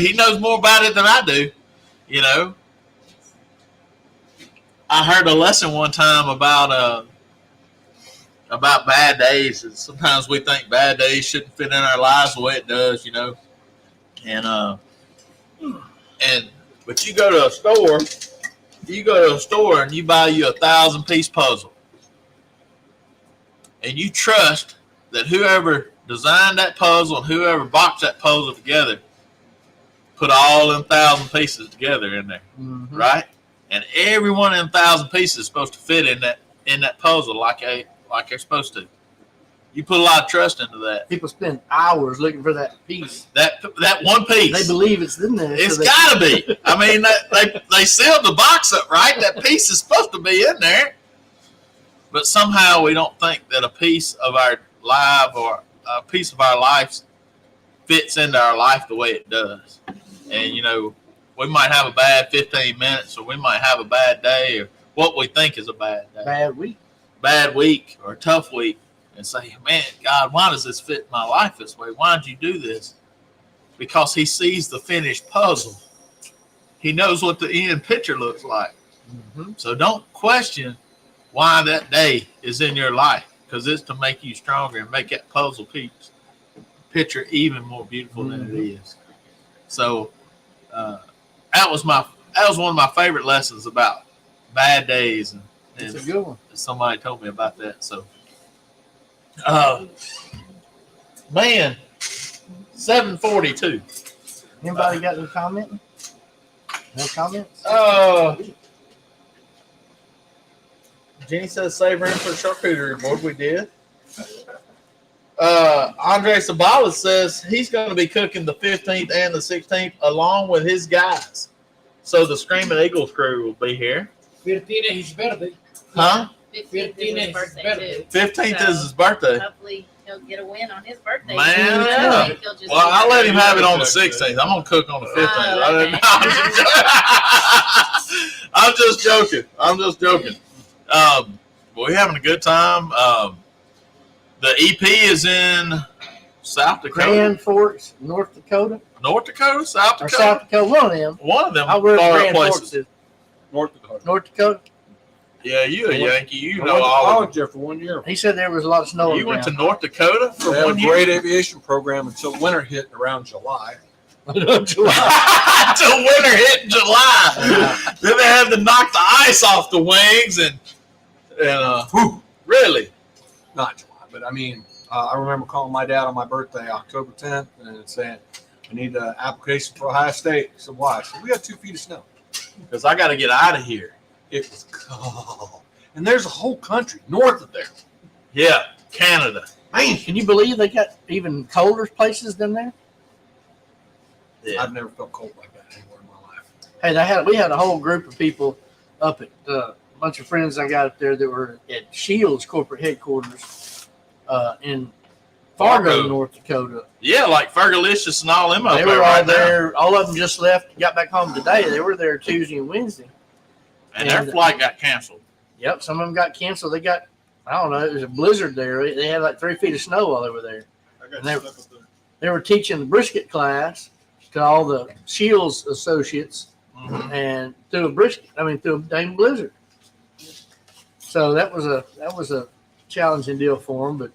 he knows more about it than I do. I heard a lesson one time about bad days, and sometimes we think bad days shouldn't fit in our lives the way it does, but you go to a store and you buy you 1,000-piece puzzle. And you trust that whoever designed that puzzle and whoever boxed that puzzle together put all them 1,000 pieces together in there, right? And every one of them 1,000 pieces is supposed to fit in that puzzle like they're supposed to. You put a lot of trust into that. People spend hours looking for that piece. That one piece. They believe it's in there. It's so got to be. I mean, they sealed the box up, right? That piece is supposed to be in there. But somehow we don't think that a piece of our life or a piece of our lives fits into our life the way it does. And, you know, we might have a bad 15 minutes or we might have a bad day or what we think is a bad day. Bad week or a tough week. And say, man, God, why does this fit my life this way? Why did you do this? Because he sees the finished puzzle. He knows what the end picture looks like. So don't question why that day is in your life, because it's to make you stronger and make that puzzle picture even more beautiful than it is. So that was one of my favorite lessons about bad days, and it's a good one. Somebody told me about that. So. Man, 7:42. Anybody got any comment? No comments? Jenny says save room for the charcuterie board. We did. Andre Sabalas says he's going to be cooking the 15th and the 16th along with his guys. So the Screaming Eagles crew will be here. 15 he's better be. Huh? 15th is his birthday too. 15th is his birthday. Hopefully he'll get a win on his birthday. Man, yeah. Well, I'll let him have it on the 16th. I'm going to cook on the 15th. Okay. I'm just joking. We're having a good time. The EP is in South Dakota. Grand Forks, North Dakota. North Dakota? South Or Dakota? South Dakota, one of them. One of them I where far Grand places. Forks is. North Dakota. North Dakota. Yeah, you a Yankee. You I know went to all of college there for 1 year. He said there was a lot of snow. You went to North Dakota for They had a 1 year? great aviation program until winter hit around July. Until winter hit in July. Then they had to knock the ice off the wings and really? Not July, but I mean, I remember calling my dad on my birthday, October 10th, and saying, I need an application for Ohio State. He said, why? I said, we got 2 feet of snow. Because I got to get out of here. It was cold. And there's a whole country north of there. Yeah, Canada. Man, can you believe they got even colder places than there? Yeah. I've never felt cold like that anywhere in my life. Hey, we had a whole group of people up at a bunch of friends I got up there that were at Shields corporate headquarters in Fargo, North Dakota. Yeah, like Fergalicious and all them up They there were all right now. there. All of them just left, got back home today. They were there Tuesday and Wednesday. And their flight got canceled. Yep, some of them got canceled. They got, I don't know, it was a blizzard there. They had like 3 feet of snow while they were there. I got And they- stuck up there. They were teaching the brisket class to all the Shields associates Mhm. and through a dang blizzard. So that was a challenging deal for them, but it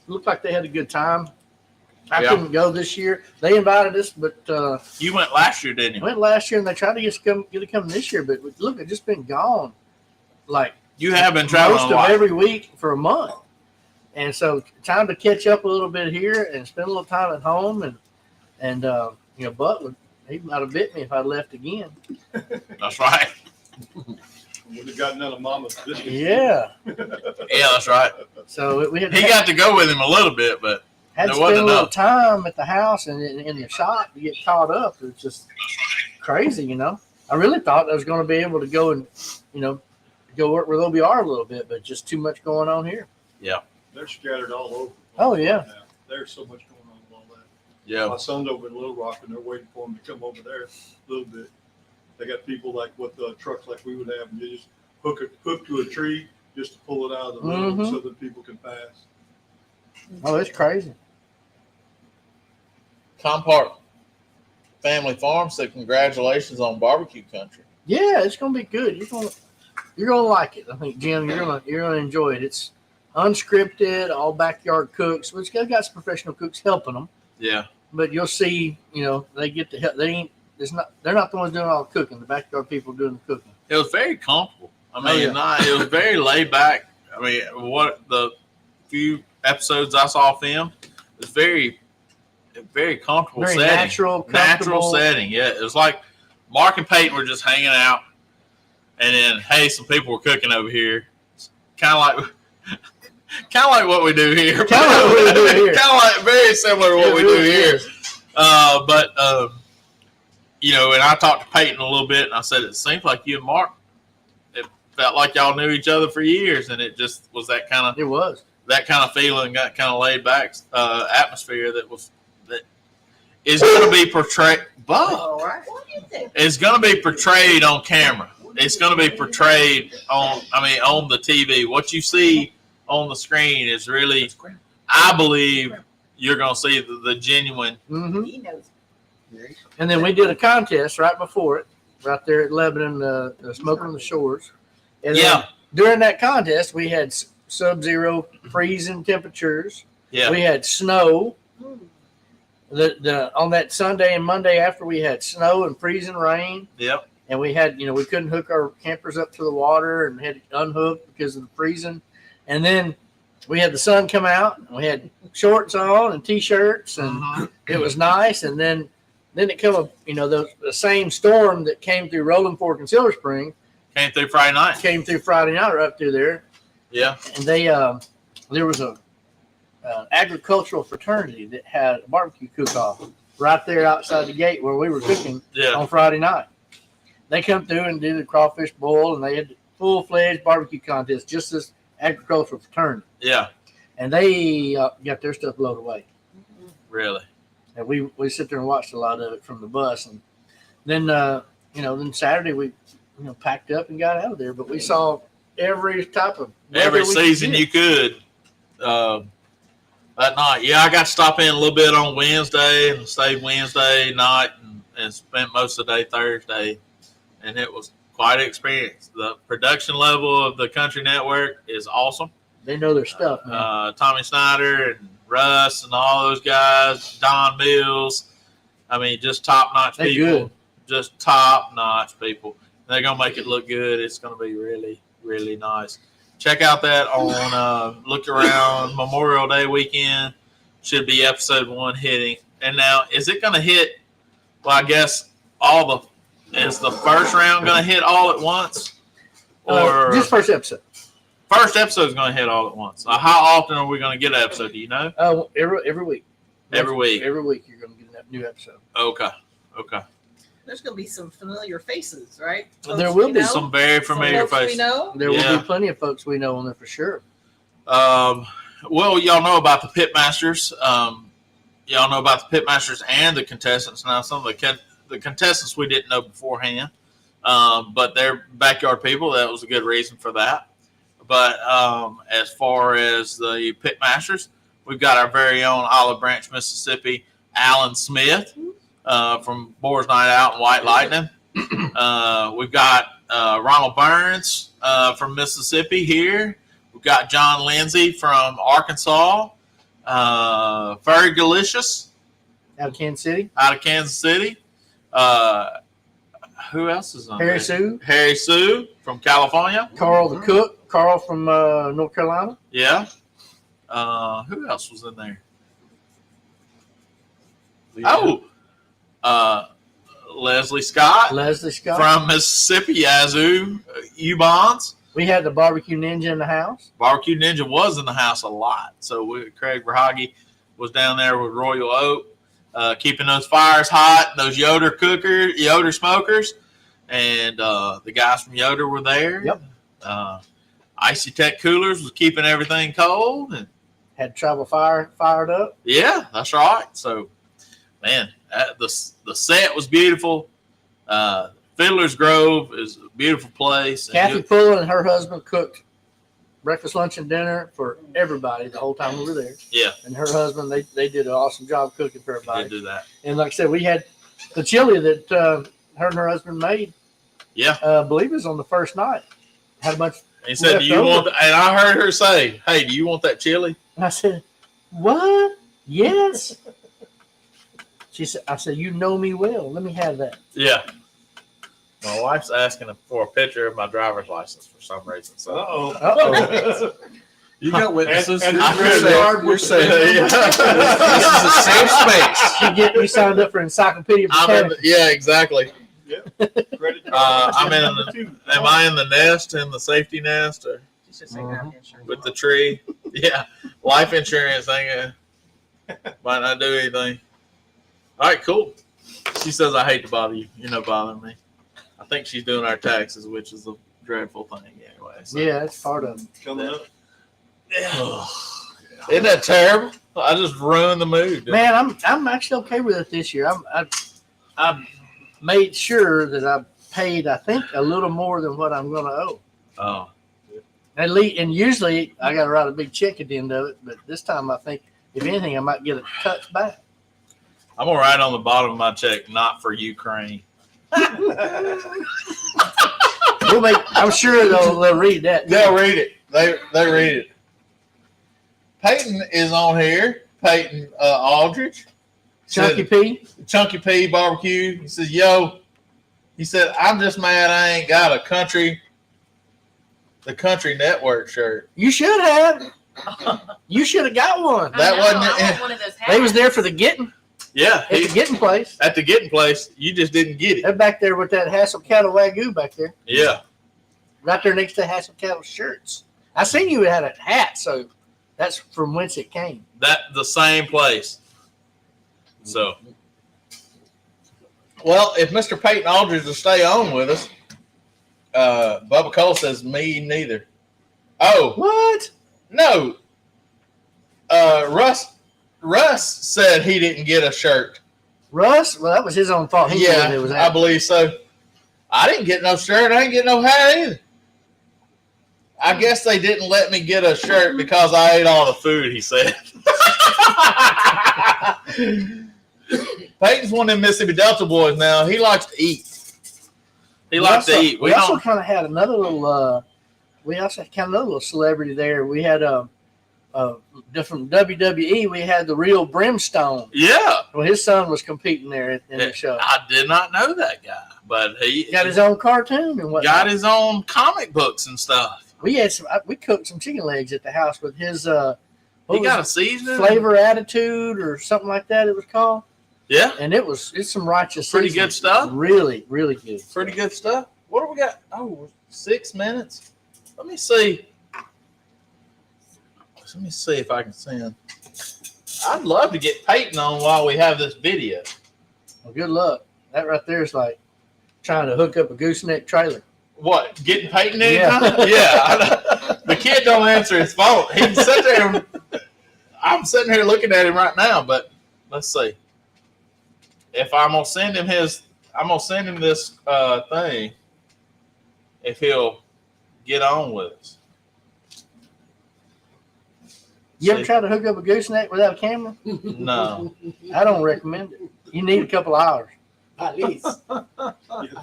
looked like they had a good time. I Yeah. couldn't go this year. They invited us, but You went last year, didn't you? went last year and they tried to get to come this year, but look, it's just been gone like You have been traveling most a of lot. every week for a month. And so time to catch up a little bit here and spend a little time at home and Butt he might have bit me if I left again. That's right. Would have gotten out of Mama's biscuits. Yeah. Yeah, that's right. So we had He got to go with him a little bit, but had to there spend wasn't a little enough. time at the house and in the shop to get caught up. It was just crazy, I really thought I was going to be able to go and, go work with OBR a little bit, but just too much going on here. They're scattered all over. Oh, yeah. Now. There's so much going on with all that. yeah. My son's over in Little Rock, and they're waiting for him to come over there a little bit. They got people like with trucks like we would have, and you just hook to a tree just to pull it out of the road Mhm. so that people can pass. Oh, it's crazy. Compart Family Farm said congratulations on barbecue country. Yeah, it's gonna be good. You're gonna like it. I think, Jim, you're gonna enjoy it. It's unscripted, all backyard cooks, which they got some professional cooks helping them. Yeah. But you'll see, they get to help. They're not the ones doing all the cooking. The backyard people doing the cooking. It was very comfortable. I mean, yeah. it was very laid back. I mean, what the few episodes I saw filmed, It's very comfortable Very setting. natural, Natural comfortable. setting. Yeah, it was like Mark and Peyton were just hanging out, and then hey, some people were cooking over here. Kind of like what we do here. Kinda like what we do here. Kind of like very similar to what It we really do here. is. But you know, and I talked to Peyton a little bit, and I said it seems like you and Mark, it felt like y'all knew each other for years, and it just was that kind of feeling, that kind of laid back atmosphere that is going to be portrayed. All right. What do you think? It's going to be portrayed on camera. It's going to be portrayed on the TV. What you see on the screen is really, I believe, you're going to see the genuine. Mhm. He knows. And then we did a contest right before it, right there at Lebanon, Smoking on the Shores. And then Yeah. during that contest, we had sub-zero freezing temperatures. Yeah. We had snow. On that Sunday and Monday after, we had snow and freezing rain. Yep. And we had, we couldn't hook our campers up to the water and had to unhook because of the freezing. And then we had the sun come out and we had shorts on and t-shirts and Mhm. it was nice. And then it came up, the same storm that came through Rolling Fork and Silver Spring Came through Friday night. came through Friday night right up through there. Yeah. And there was a agricultural fraternity that had a barbecue cook-off right there outside the gate where we were cooking Yeah. on Friday night. They come through and did the crawfish boil, and they had full-fledged barbecue contest, just this agricultural fraternity. Yeah. And they got their stuff blown away. Really. And we sit there and watched a lot of it from the bus. And then, then Saturday we, packed up and got out of there. But we saw every type of weather Every we could season get. you could. That night, yeah, I got to stop in a little bit on Wednesday and stayed Wednesday night and spent most of the day Thursday, and it was quite an experience. The production level of the Country Network is awesome. They know their stuff, man. Tommy Snyder and Russ and all those guys, Don Mills. I mean, just top notch They're people. good. Just top notch people. They're gonna make it look good. It's gonna be really, really nice. Check out that on Look Around Memorial Day weekend. Should be episode 1 hitting. And now, is it going to hit? Well, I guess is the first round going to hit all at once, or Just first episode. first episode is going to hit all at once? How often are we going to get an episode? Do you know? Every week. Every week. Every week you're going to get a new episode. Okay. There's going to be some familiar faces, right? There Folks will we be know? Some very familiar folks we faces. know. There will Yeah. be plenty of folks we know on there for sure. Well, y'all know about the Pitmasters. Y'all know about the Pitmasters and the contestants. Now, some of the contestants we didn't know beforehand, but they're backyard people. That was a good reason for that. But as far as the Pitmasters, we've got our very own Olive Branch, Mississippi, Alan Smith from Boars Night Out and White Lightning. We've got Ronald Burns from Mississippi here. We've got John Lindsay from Arkansas. Very Delicious Out of Kansas City. out of Kansas City. Who else is on Harry there? Sue. Harry Sue from California. Carl the cook. Carl from North Carolina. Yeah. Who else was in there? Leslie Scott Leslie Scott. from Mississippi. Yazoo U-Bonds. We had the barbecue ninja in the house. Barbecue Ninja was in the house a lot. So Craig Verhaage was down there with Royal Oak, keeping those fires hot, those Yoder smokers. And the guys from Yoder were there. Yep. Icy Tech Coolers was keeping everything cold. And Had travel fired up. yeah, that's right. So, man, the set was beautiful. Fiddler's Grove is a beautiful place. And Kathy Fuller and her husband cooked breakfast, lunch, and dinner for everybody the whole time we were there. Yeah. And her husband, they did an awesome job cooking for you everybody. did do that. And like I said, we had the chili that her and her husband made. Yeah. I believe it was on the first night. Had a bunch. He said, Left "Do you over. want?" And I heard her say, "Hey, do you want that chili?" And I said, "What? Yes." She said, "I said, you know me well. Let me have that." Yeah. My wife's asking for a picture of my driver's license for some reason. So Uh-oh. You got witnesses. And- You're and- safe. You're safe. Yeah. This is a safe space. You get me signed up for Encyclopedia Britannica. Yeah, exactly. Credit card. I'm in the. Am I in the nest, in the safety nest, or You should say ground insurance. with the tree? Yeah, life insurance thing might not do anything. All right, cool. She says I hate to bother you. You're not bothering me. I think she's doing our taxes, which is a dreadful thing anyway. So. Yeah, that's part of it. Coming up. Isn't that terrible? I just ruined the mood. Man, I'm actually okay with it this year. I made sure that I paid, I think, a little more than what I'm going to owe. Oh, At least, and usually I got to write a big check at the end of it, but this time I think, if anything, I might get a touch back. I'm gonna write on the bottom of my check, not for Ukraine. I'm sure they'll read that. They'll read it. They read it. Peyton is on here. Peyton Aldridge. Chunky P. Chunky P barbecue. He says, "Yo," he said, "I'm just mad I ain't got the country network shirt." You should have. You should have got one. That wasn't it. I want one of those hats. They was there for the getting Yeah, at the getting place. at the getting place. You just didn't get it. They're back there with that Hassel Cattle Wagyu back there, Yeah, right there next to Hassel Cattle shirts. I seen you had a hat, so that's from whence it came. the same place. So, well, if Mr. Peyton Aldridge will stay on with us, Bubba Cole says me neither. Oh, What? no. Russ said he didn't get a shirt. Russ? Well, that was his own fault. He knew Yeah, what it was I at. believe so. I didn't get no shirt. I didn't get no hat either. I guess they didn't let me get a shirt because I ate all the food, he said. Peyton's one of them Mississippi Delta boys now. He likes to eat. He likes to eat. We also kind of had another little. We also had kind of another little celebrity there. We had from WWE. We had the real Brimstone. Yeah. Well, his son was competing there in the show. I did not know that guy, but he Got his own cartoon and what? got his own comic books and stuff. We had we cooked some chicken legs at the house with his. He What got a was seasoning. it? Flavor Attitude or something like that. It was called, Yeah. and it's some righteous. Pretty seasoning. good stuff. Really, really good. Pretty good stuff. What do we got? Oh, 6 minutes. Let me see. Let me see if I can send. I'd love to get Peyton on while we have this video. Well, good luck. That right there is like trying to hook up a gooseneck trailer. What? Getting Peyton Yeah. anytime? Yeah. The kid don't answer his phone. He can sit there. I'm sitting here looking at him right now, but let's see. If I'm gonna send him this thing. If he'll get on with us. You ever try to hook up a gooseneck without a camera? No. I don't recommend it. You need a couple hours. At least. The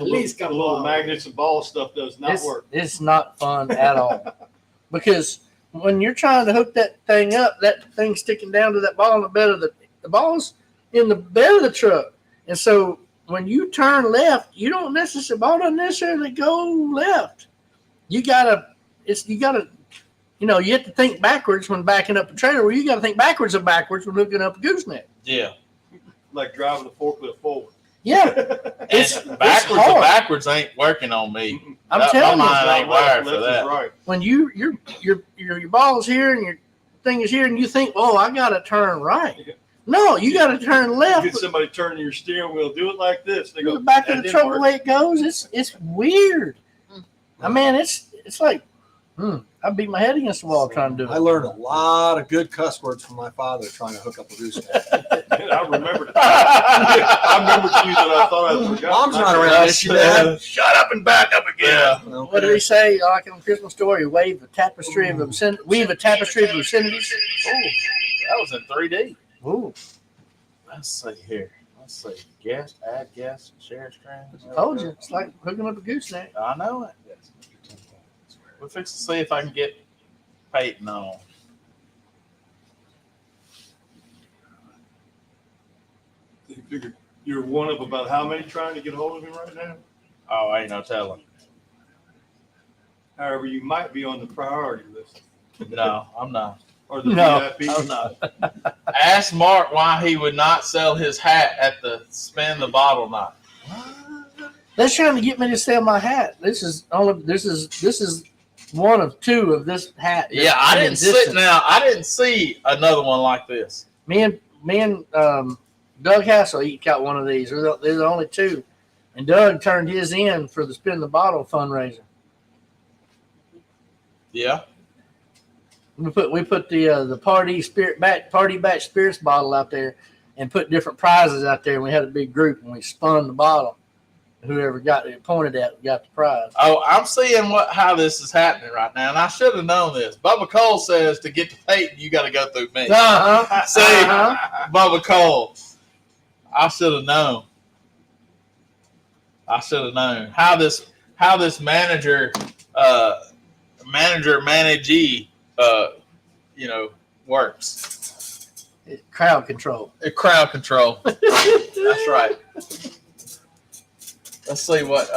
least the couple little hours. magnets and ball stuff does not work. It's not fun at all. Because when you're trying to hook that thing up, that thing's sticking down to that ball in the bed of the ball's in the bed of the truck. And so when you turn left, you don't necessarily go left. You gotta you have to think backwards when backing up a trailer, where you gotta think backwards and backwards when hooking up a gooseneck. Yeah. Like driving the forklift forward. Yeah. It's backwards. hard. Backwards ain't working on me. I'm That- telling my you, mind ain't wired for Left is that. right. when your ball's here and your thing is here and you think, oh, I gotta turn right. No, you gotta turn You left. get somebody turning your steering wheel, do it like this. They Go go back to "That the didn't truck work." the way it goes. It's weird. I mean, it's like I beat my head against the wall trying to do I it. learned a lot of good cuss words from my father trying to hook up a gooseneck. I remembered. I remembered you that I thought I forgot. Mom's not around. Is she, Dad? Shut up and back up again. What did he say? Like in Christmas Story, weave a tapestry of obscenities. Oh, that was in 3D. Ooh, Let's see here. Let's see. Guest, add guest, share screen. told you, it's like hooking up a gooseneck. I know it. We'll fix to see if I can get Peyton on. You figure you're one of about how many trying to get hold of him right now? Oh, ain't no telling. However, you might be on the priority list. No, I'm not. Or the No, VIP? I'm not. Ask Mark why he would not sell his hat at the spin the bottle night. They're trying to get me to sell my hat. This is one of two of this hat. Yeah, I in didn't existence. I didn't see another one like this. Me and Doug Hassel each got one of these. They're the only two, and Doug turned his in for the Spin the Bottle fundraiser. Yeah. We put the party batch spirits bottle out there, and put different prizes out there. And we had a big group, and we spun the bottle. Whoever got it pointed at got the prize. Oh, I'm seeing how this is happening right now, and I should have known this. Bubba Cole says to get to Peyton, you got to go through me. Uh-huh. See, Bubba Cole, I should have known. I should have known how this managee, works. Crowd control. Crowd control. That's right. Let's see what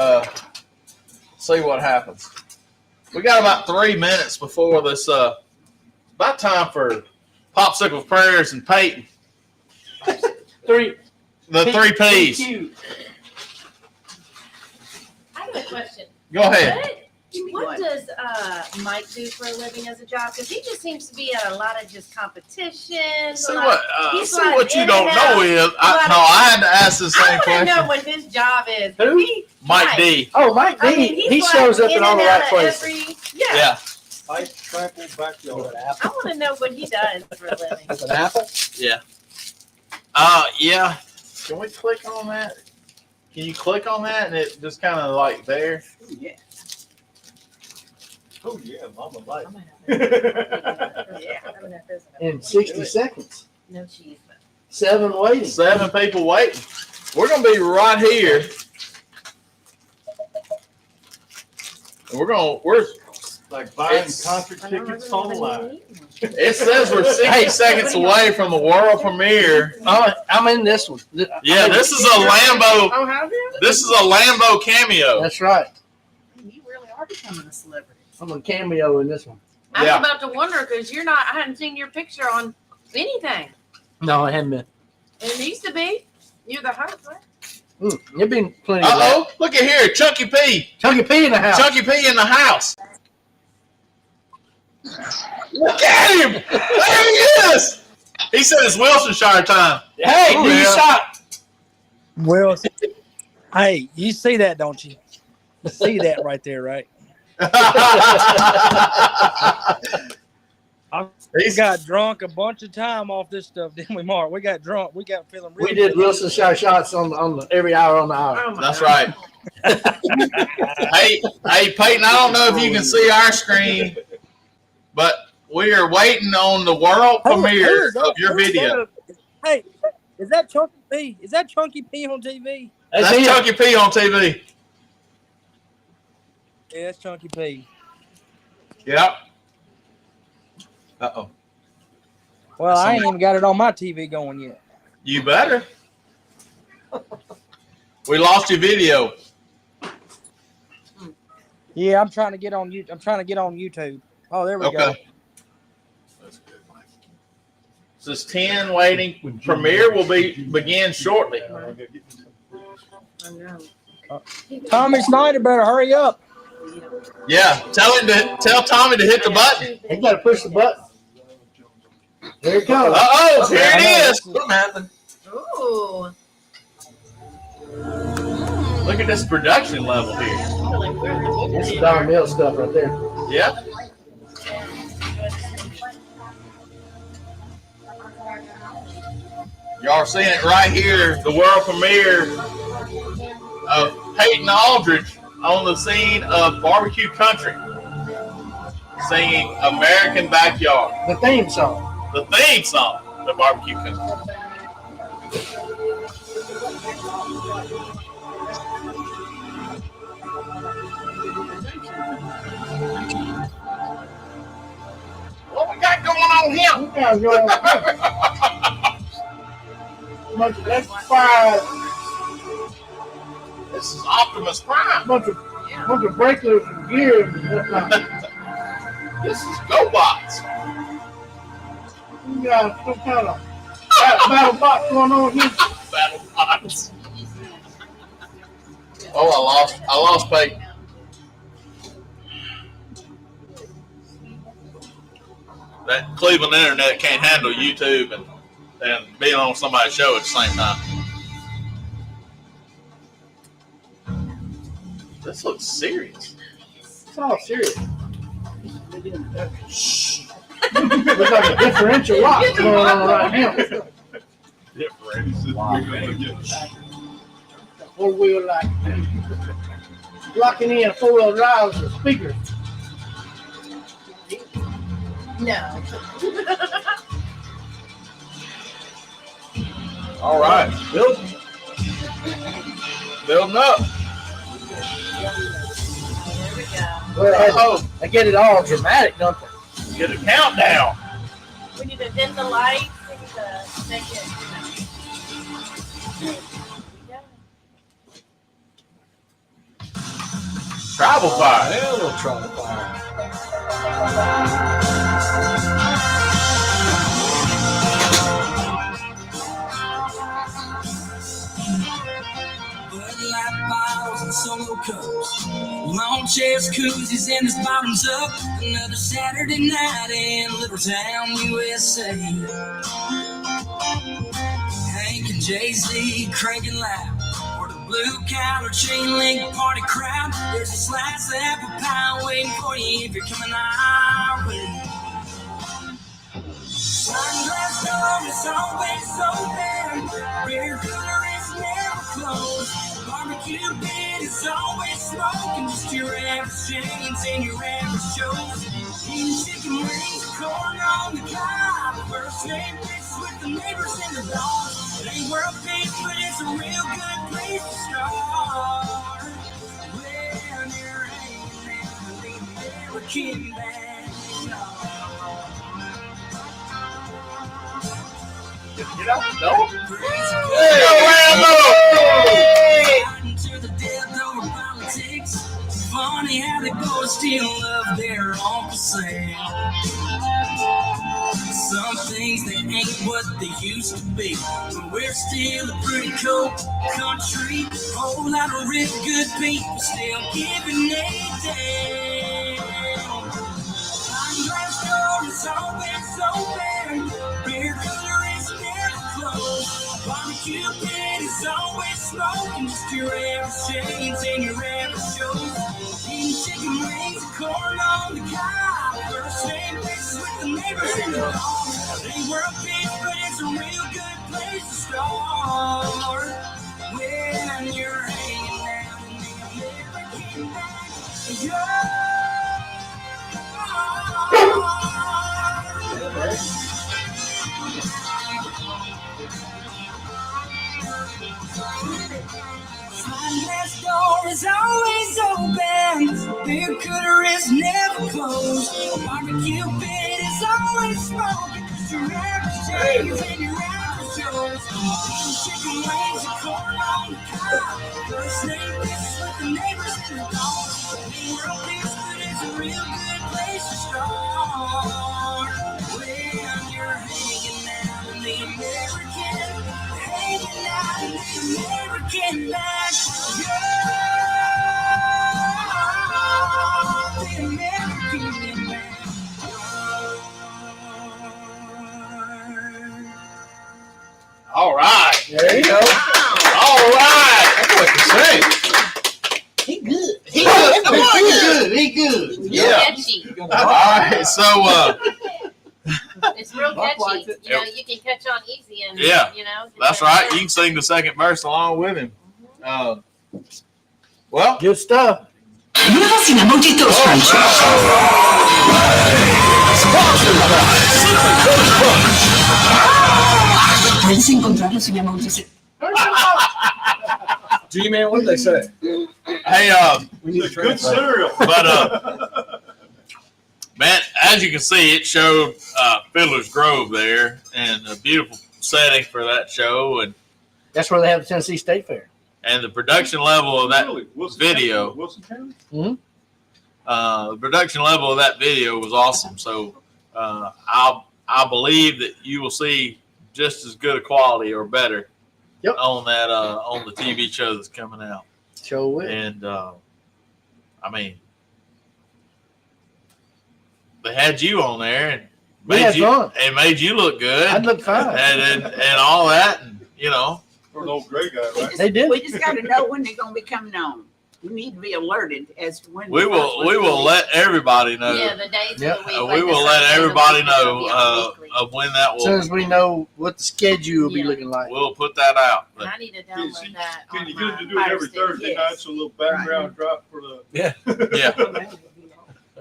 happens. We got about 3 minutes before this. About time for popsicle prayers and Peyton. Three. The three P's. Cute. I have a question. Go ahead. What does Mike do for a living as a job? Because he just seems to be at a lot of just competitions. See like, what he's like you in don't and know out. is I had to ask the I same want to question. know what his job is. Who? Mike D. Oh, Mike D. I mean, he's He like shows up in all the and right out of places. Yeah. Ice trample backyard. I want to know what he does for a living. With an apple? Yeah. Yeah. Can we click on that? Can you click on that and it just kind of like there? Yeah. Oh, yeah, mama like. I'm gonna have Yeah. I'm gonna have this. In 60 seconds. No cheese, but 7 waiting. 7 people waiting. We're gonna be right here. And we're Like buying It's- concert tickets online. it says we're 60 seconds away from the world premiere. Oh, I'm in this one. Yeah, this is a Lambo. Oh, have you? This is a Lambo cameo. That's right. You really are becoming a celebrity. I'm a cameo in this one. I was Yeah. about to wonder because I hadn't seen your picture on anything. No, I haven't been. It needs to be. You're the host, right? There's been plenty of that. Uh-oh, look at here, Chunky P. Chunky P in the house. Chunky P in the house. Look at him. There he is. He said it's Wilsonshire time. Hey, Oh, do your yeah. shot. Well, hey, you see that, don't you? You see that right there, right? We He's got drunk a bunch of time off this stuff, didn't we, Mark? We got drunk. We got feeling really We did good. Wilsonshire shots on the every hour on the hour. Oh my That's God. right. Hey, Peyton, I don't know if you can see our screen, but we are waiting on the world premiere of your video. Hey, is that Chunky P? Is that Chunky P on TV? That's That's it. Chunky P on TV. Yeah, that's Chunky P. Yep. Uh-oh. Well, I ain't even got it on my TV going yet. You better. We lost your video. Yeah, I'm trying to get on you. I'm trying to get on YouTube. Oh, there we go. Okay. This is 10 waiting. Premiere will begin shortly. I know. Tommy Snyder better hurry up. Yeah, tell Tommy to hit the button. You got to push the button. There it goes. Uh-oh, here I know. it is. Something happened. Ooh. Look at this production level here. This is Don Mill stuff right there. Yeah. Y'all are seeing it right here, the world premiere of Peyton Aldridge on the scene of Barbecue Country, singing American Backyard, The theme song. the theme song to Barbecue Country. What we got going on here? You guys go bunch of that's fire, This is Optimus Prime. bunch of breakers and gears and whatnot. This is GoBots. You got some kind of battle box going on here. BattleBots. Oh, I lost Peyton. That Cleveland internet can't handle YouTube and being on somebody's show at the same time. This looks serious. It's all serious. Looks like a differential lock going on right now. Yeah, Randy said we're gonna get- Four-wheel like locking in four-wheel drives with speakers. No. All right, building up. There we go. Well, they get it all dramatic, don't they? Get a countdown. We need to dim the lights. We need to make it, Travel fire. Yeah, a little travel fire. Bud Light bottles and solo cups, long chairs, koozies, and his bottoms up. Another Saturday night in Little Town, USA. Hank and Jay-Z cranking loud for the blue collar chain link party crowd. There's a slice of apple pie waiting for you if you're coming our way. Sunglass door is always open. Beer cooler is never closed. Barbecue pit is always smoking. Just your average chains and your average shows. Eating chicken wings, corn on the cob. First name fix with the neighbors and the dogs. It ain't world famous, but it's a real good place to start. When you're hanging out with the American backyard. Get out the door. To the death over politics. Funny how they both still love their Uncle Sam. Some things they ain't what they used to be, but we're still a pretty cool country. Whole lot of real good people still giving a damn. Glass door is always open. Beer cooler is never closed. Barbecue pit is always smoking. Just your average chains and your average shows. Eating chicken wings and corn on the cob. First name fixes with the neighbors and the dogs. It ain't world famous, but it's a real good place to start. When you're hanging out in the American backyard. Glass door is always open. Beer cooler is never closed. Barbecue pit is always smoking. Just your average chains and your average shows. Chicken wings and corn on the cob. First name fixes with the neighbors and the dogs. Ain't world famous, but it's a real good place to start. When you're hanging out in the American, hanging out in the American backyard. The American backyard. All right. There you go. All right. That's what you say. He good. He good. He good. He good. Real Yeah. catchy. All right. So, It's real Mark catchy. likes it. You know, you can catch on easy and Yeah. you know. that's right. You can sing the second verse along with him. Well, Good stuff. Nuevo Cinnamon Toast Crunch. Puedes encontrar los Cinnamon G-Man, what did they say? hey, We need It's to good translate. cereal. But, man, as you can see, it showed Fiddler's Grove there, and a beautiful setting for that show, and That's where they have the Tennessee State Fair. the production level of that Really? Wilson video. County? Wilson County? The production level of that video was awesome. So I believe that you will see just as good a quality or better Yep. on that on the TV show that's coming out. Show will. And I mean, they had you on there and We had fun. made you look good. I'd look fine. and all that, and you know. For an old gray guy, right? They did. We just got to know when they're going to be coming on. We need to be alerted as to when. We the first will one's gonna be. let everybody know. Yeah, the days Yep. of the week. We like will the let Sundays of the everybody week, it'll be know on weekly. of when that As soon will. as we know what the schedule will be Yeah. looking like. We'll put that out. And But I need to Can you download that Can on you my get them to do it Fire every Stick. Thursday night, so a little background drop for the. yeah.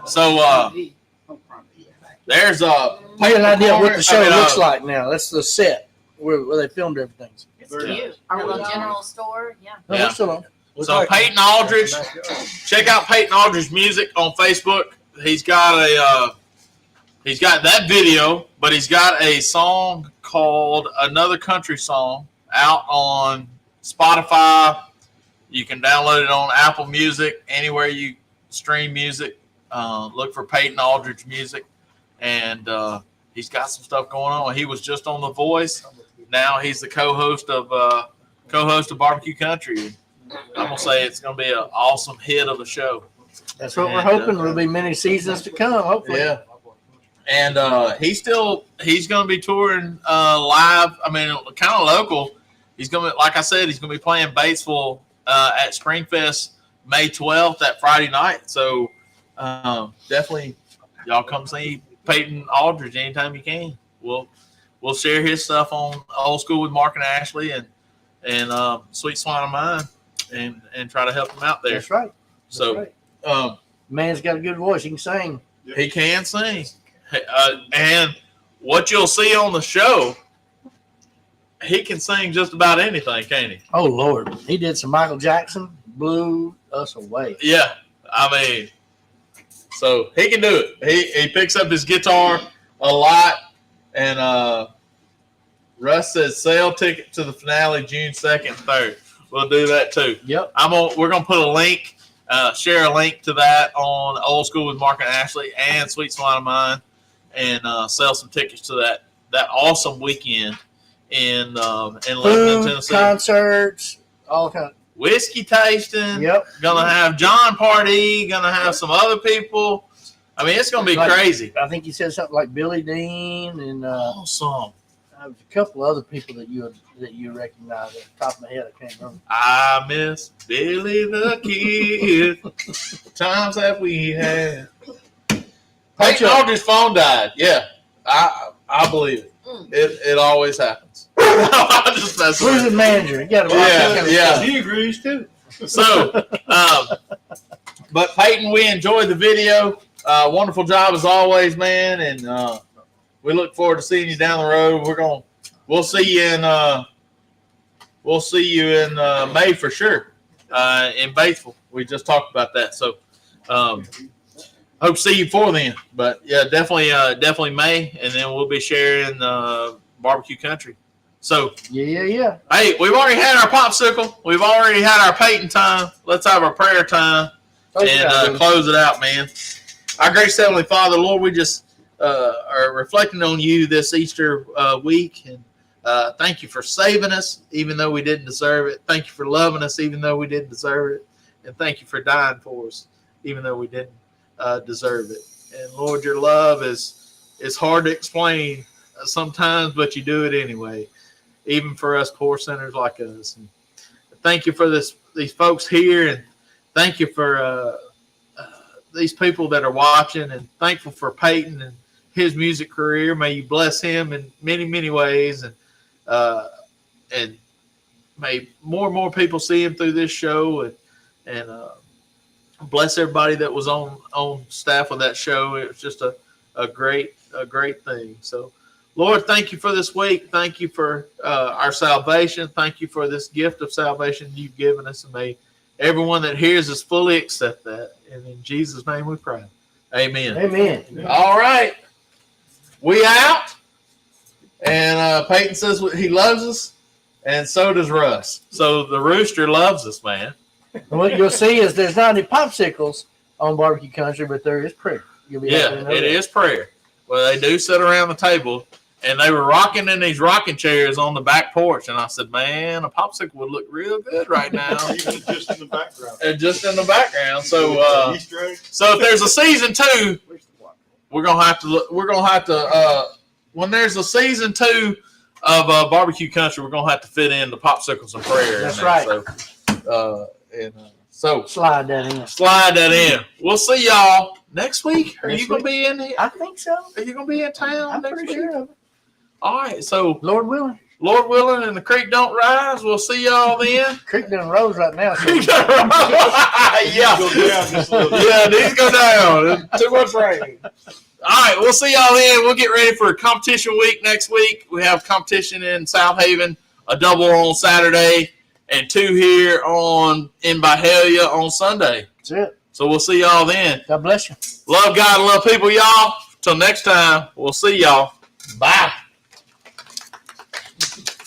So Oh, probably, yeah. there's I get an idea of what the show I mean, looks like now. That's the set where they filmed everything. It's Very cute. Are The we little on? general store. Yeah. No, Yeah. we're still on. So Peyton Aldridge, check out Peyton Aldridge music on Facebook. He's got that video, but he's got a song called Another Country Song out on Spotify. You can download it on Apple Music, anywhere you stream music. Look for Peyton Aldridge music, and he's got some stuff going on. He was just on The Voice. Now he's the co-host of Barbecue Country. I'm gonna say it's gonna be an awesome hit of a show. That's what we're And, hoping. There'll be many seasons to come, hopefully. Yeah. And he's gonna be touring live. I mean, kind of local. He's gonna, like I said, he's gonna be playing Batesville at Springfest May 12th, that Friday night. So definitely, y'all come see Peyton Aldridge anytime you can. We'll share his stuff on Old School with Mark and Ashley and Sweet Swine of Mine and try to help him out there. That's right. That's So right. Man's got a good voice. He can sing. he can sing. And what you'll see on the show, he can sing just about anything, can't he? Oh, Lord. He did some Michael Jackson, blew us away. Yeah. I mean, so he can do it. He picks up his guitar a lot. And Russ says sale ticket to the finale June 2nd and 3rd. We'll do that too. Yep. We're gonna put a link, share a link to that on Old School with Mark and Ashley and Sweet Swine of Mine, and sell some tickets to that awesome weekend in Lebanon, Food, Tennessee. concerts, all kind. Whiskey tasting. Yep. Gonna have John Party. Gonna have some other people. I mean, it's gonna be Like- crazy. I think he said something like Billy Dean and Awesome. a couple other people that you recognize. At the top of my head, I can't remember. I miss Billy the Kid. Times that we had. Peyton Aldridge's phone died. Yeah, I believe it. It always happens. I just mess Who's with the manager? You got to Yeah. He agrees too. it. So, but Peyton, we enjoyed the video. Wonderful job as always, man, and we look forward to seeing you down the road. We'll see you in May for sure in Batesville. We just talked about that, so hope to see you before then. But yeah, definitely May, and then we'll be sharing Barbecue Country. So Yeah. hey, we've already had our popsicle. We've already had our Peyton time. Let's have our prayer time and close it out, man. Our gracious Heavenly Father, Lord, we just are reflecting on you this Easter week, and thank you for saving us, even though we didn't deserve it. Thank you for loving us, even though we didn't deserve it, and thank you for dying for us, even though we didn't deserve it. And Lord, your love is hard to explain sometimes, but you do it anyway, even for us poor sinners like us. And thank you for these folks here, and thank you for these people that are watching, and thankful for Peyton and his music career. May you bless him in many, many ways, and may more and more people see him through this show, and bless everybody that was on staff with that show. It was just a great thing. So, Lord, thank you for this week. Thank you for our salvation. Thank you for this gift of salvation you've given us, and may everyone that hears us fully accept that. And in Jesus' name we pray. Amen. Amen. All right. We out. And Peyton says he loves us, and so does Russ. So the rooster loves us, man. And what you'll see is there's not any popsicles on barbecue country, but there is prayer. You'll be happy Yeah, to know it that. is prayer. Well, they do sit around the table, and they were rocking in these rocking chairs on the back porch. And I said, man, a popsicle would look real good right now. Even just in the background. And just in the background. So, Easter egg. so if there's a season 2, Where's the water? we're gonna have to look. We're gonna have to when there's a season 2 of barbecue country, we're gonna have to fit in the popsicles and prayer. in That's there. right. So Slide that in. slide that in. We'll see y'all next week. Are Next you gonna be in here? I think so. Are you gonna be in town I'm next pretty week? sure of it. All right. So Lord willing. Lord willing, and the creek don't rise. We'll see y'all then. Creek done rose right now. So Yeah. Go down just a little bit. Yeah, these go down. Too much rain. All right, we'll see y'all then. We'll get ready for competition week next week. We have competition in South Haven, a double on Saturday, and 2 here in Byhalia on Sunday. that's it. So we'll see y'all then. God bless you. Love God and love people, y'all. Till next time, we'll see y'all. Bye.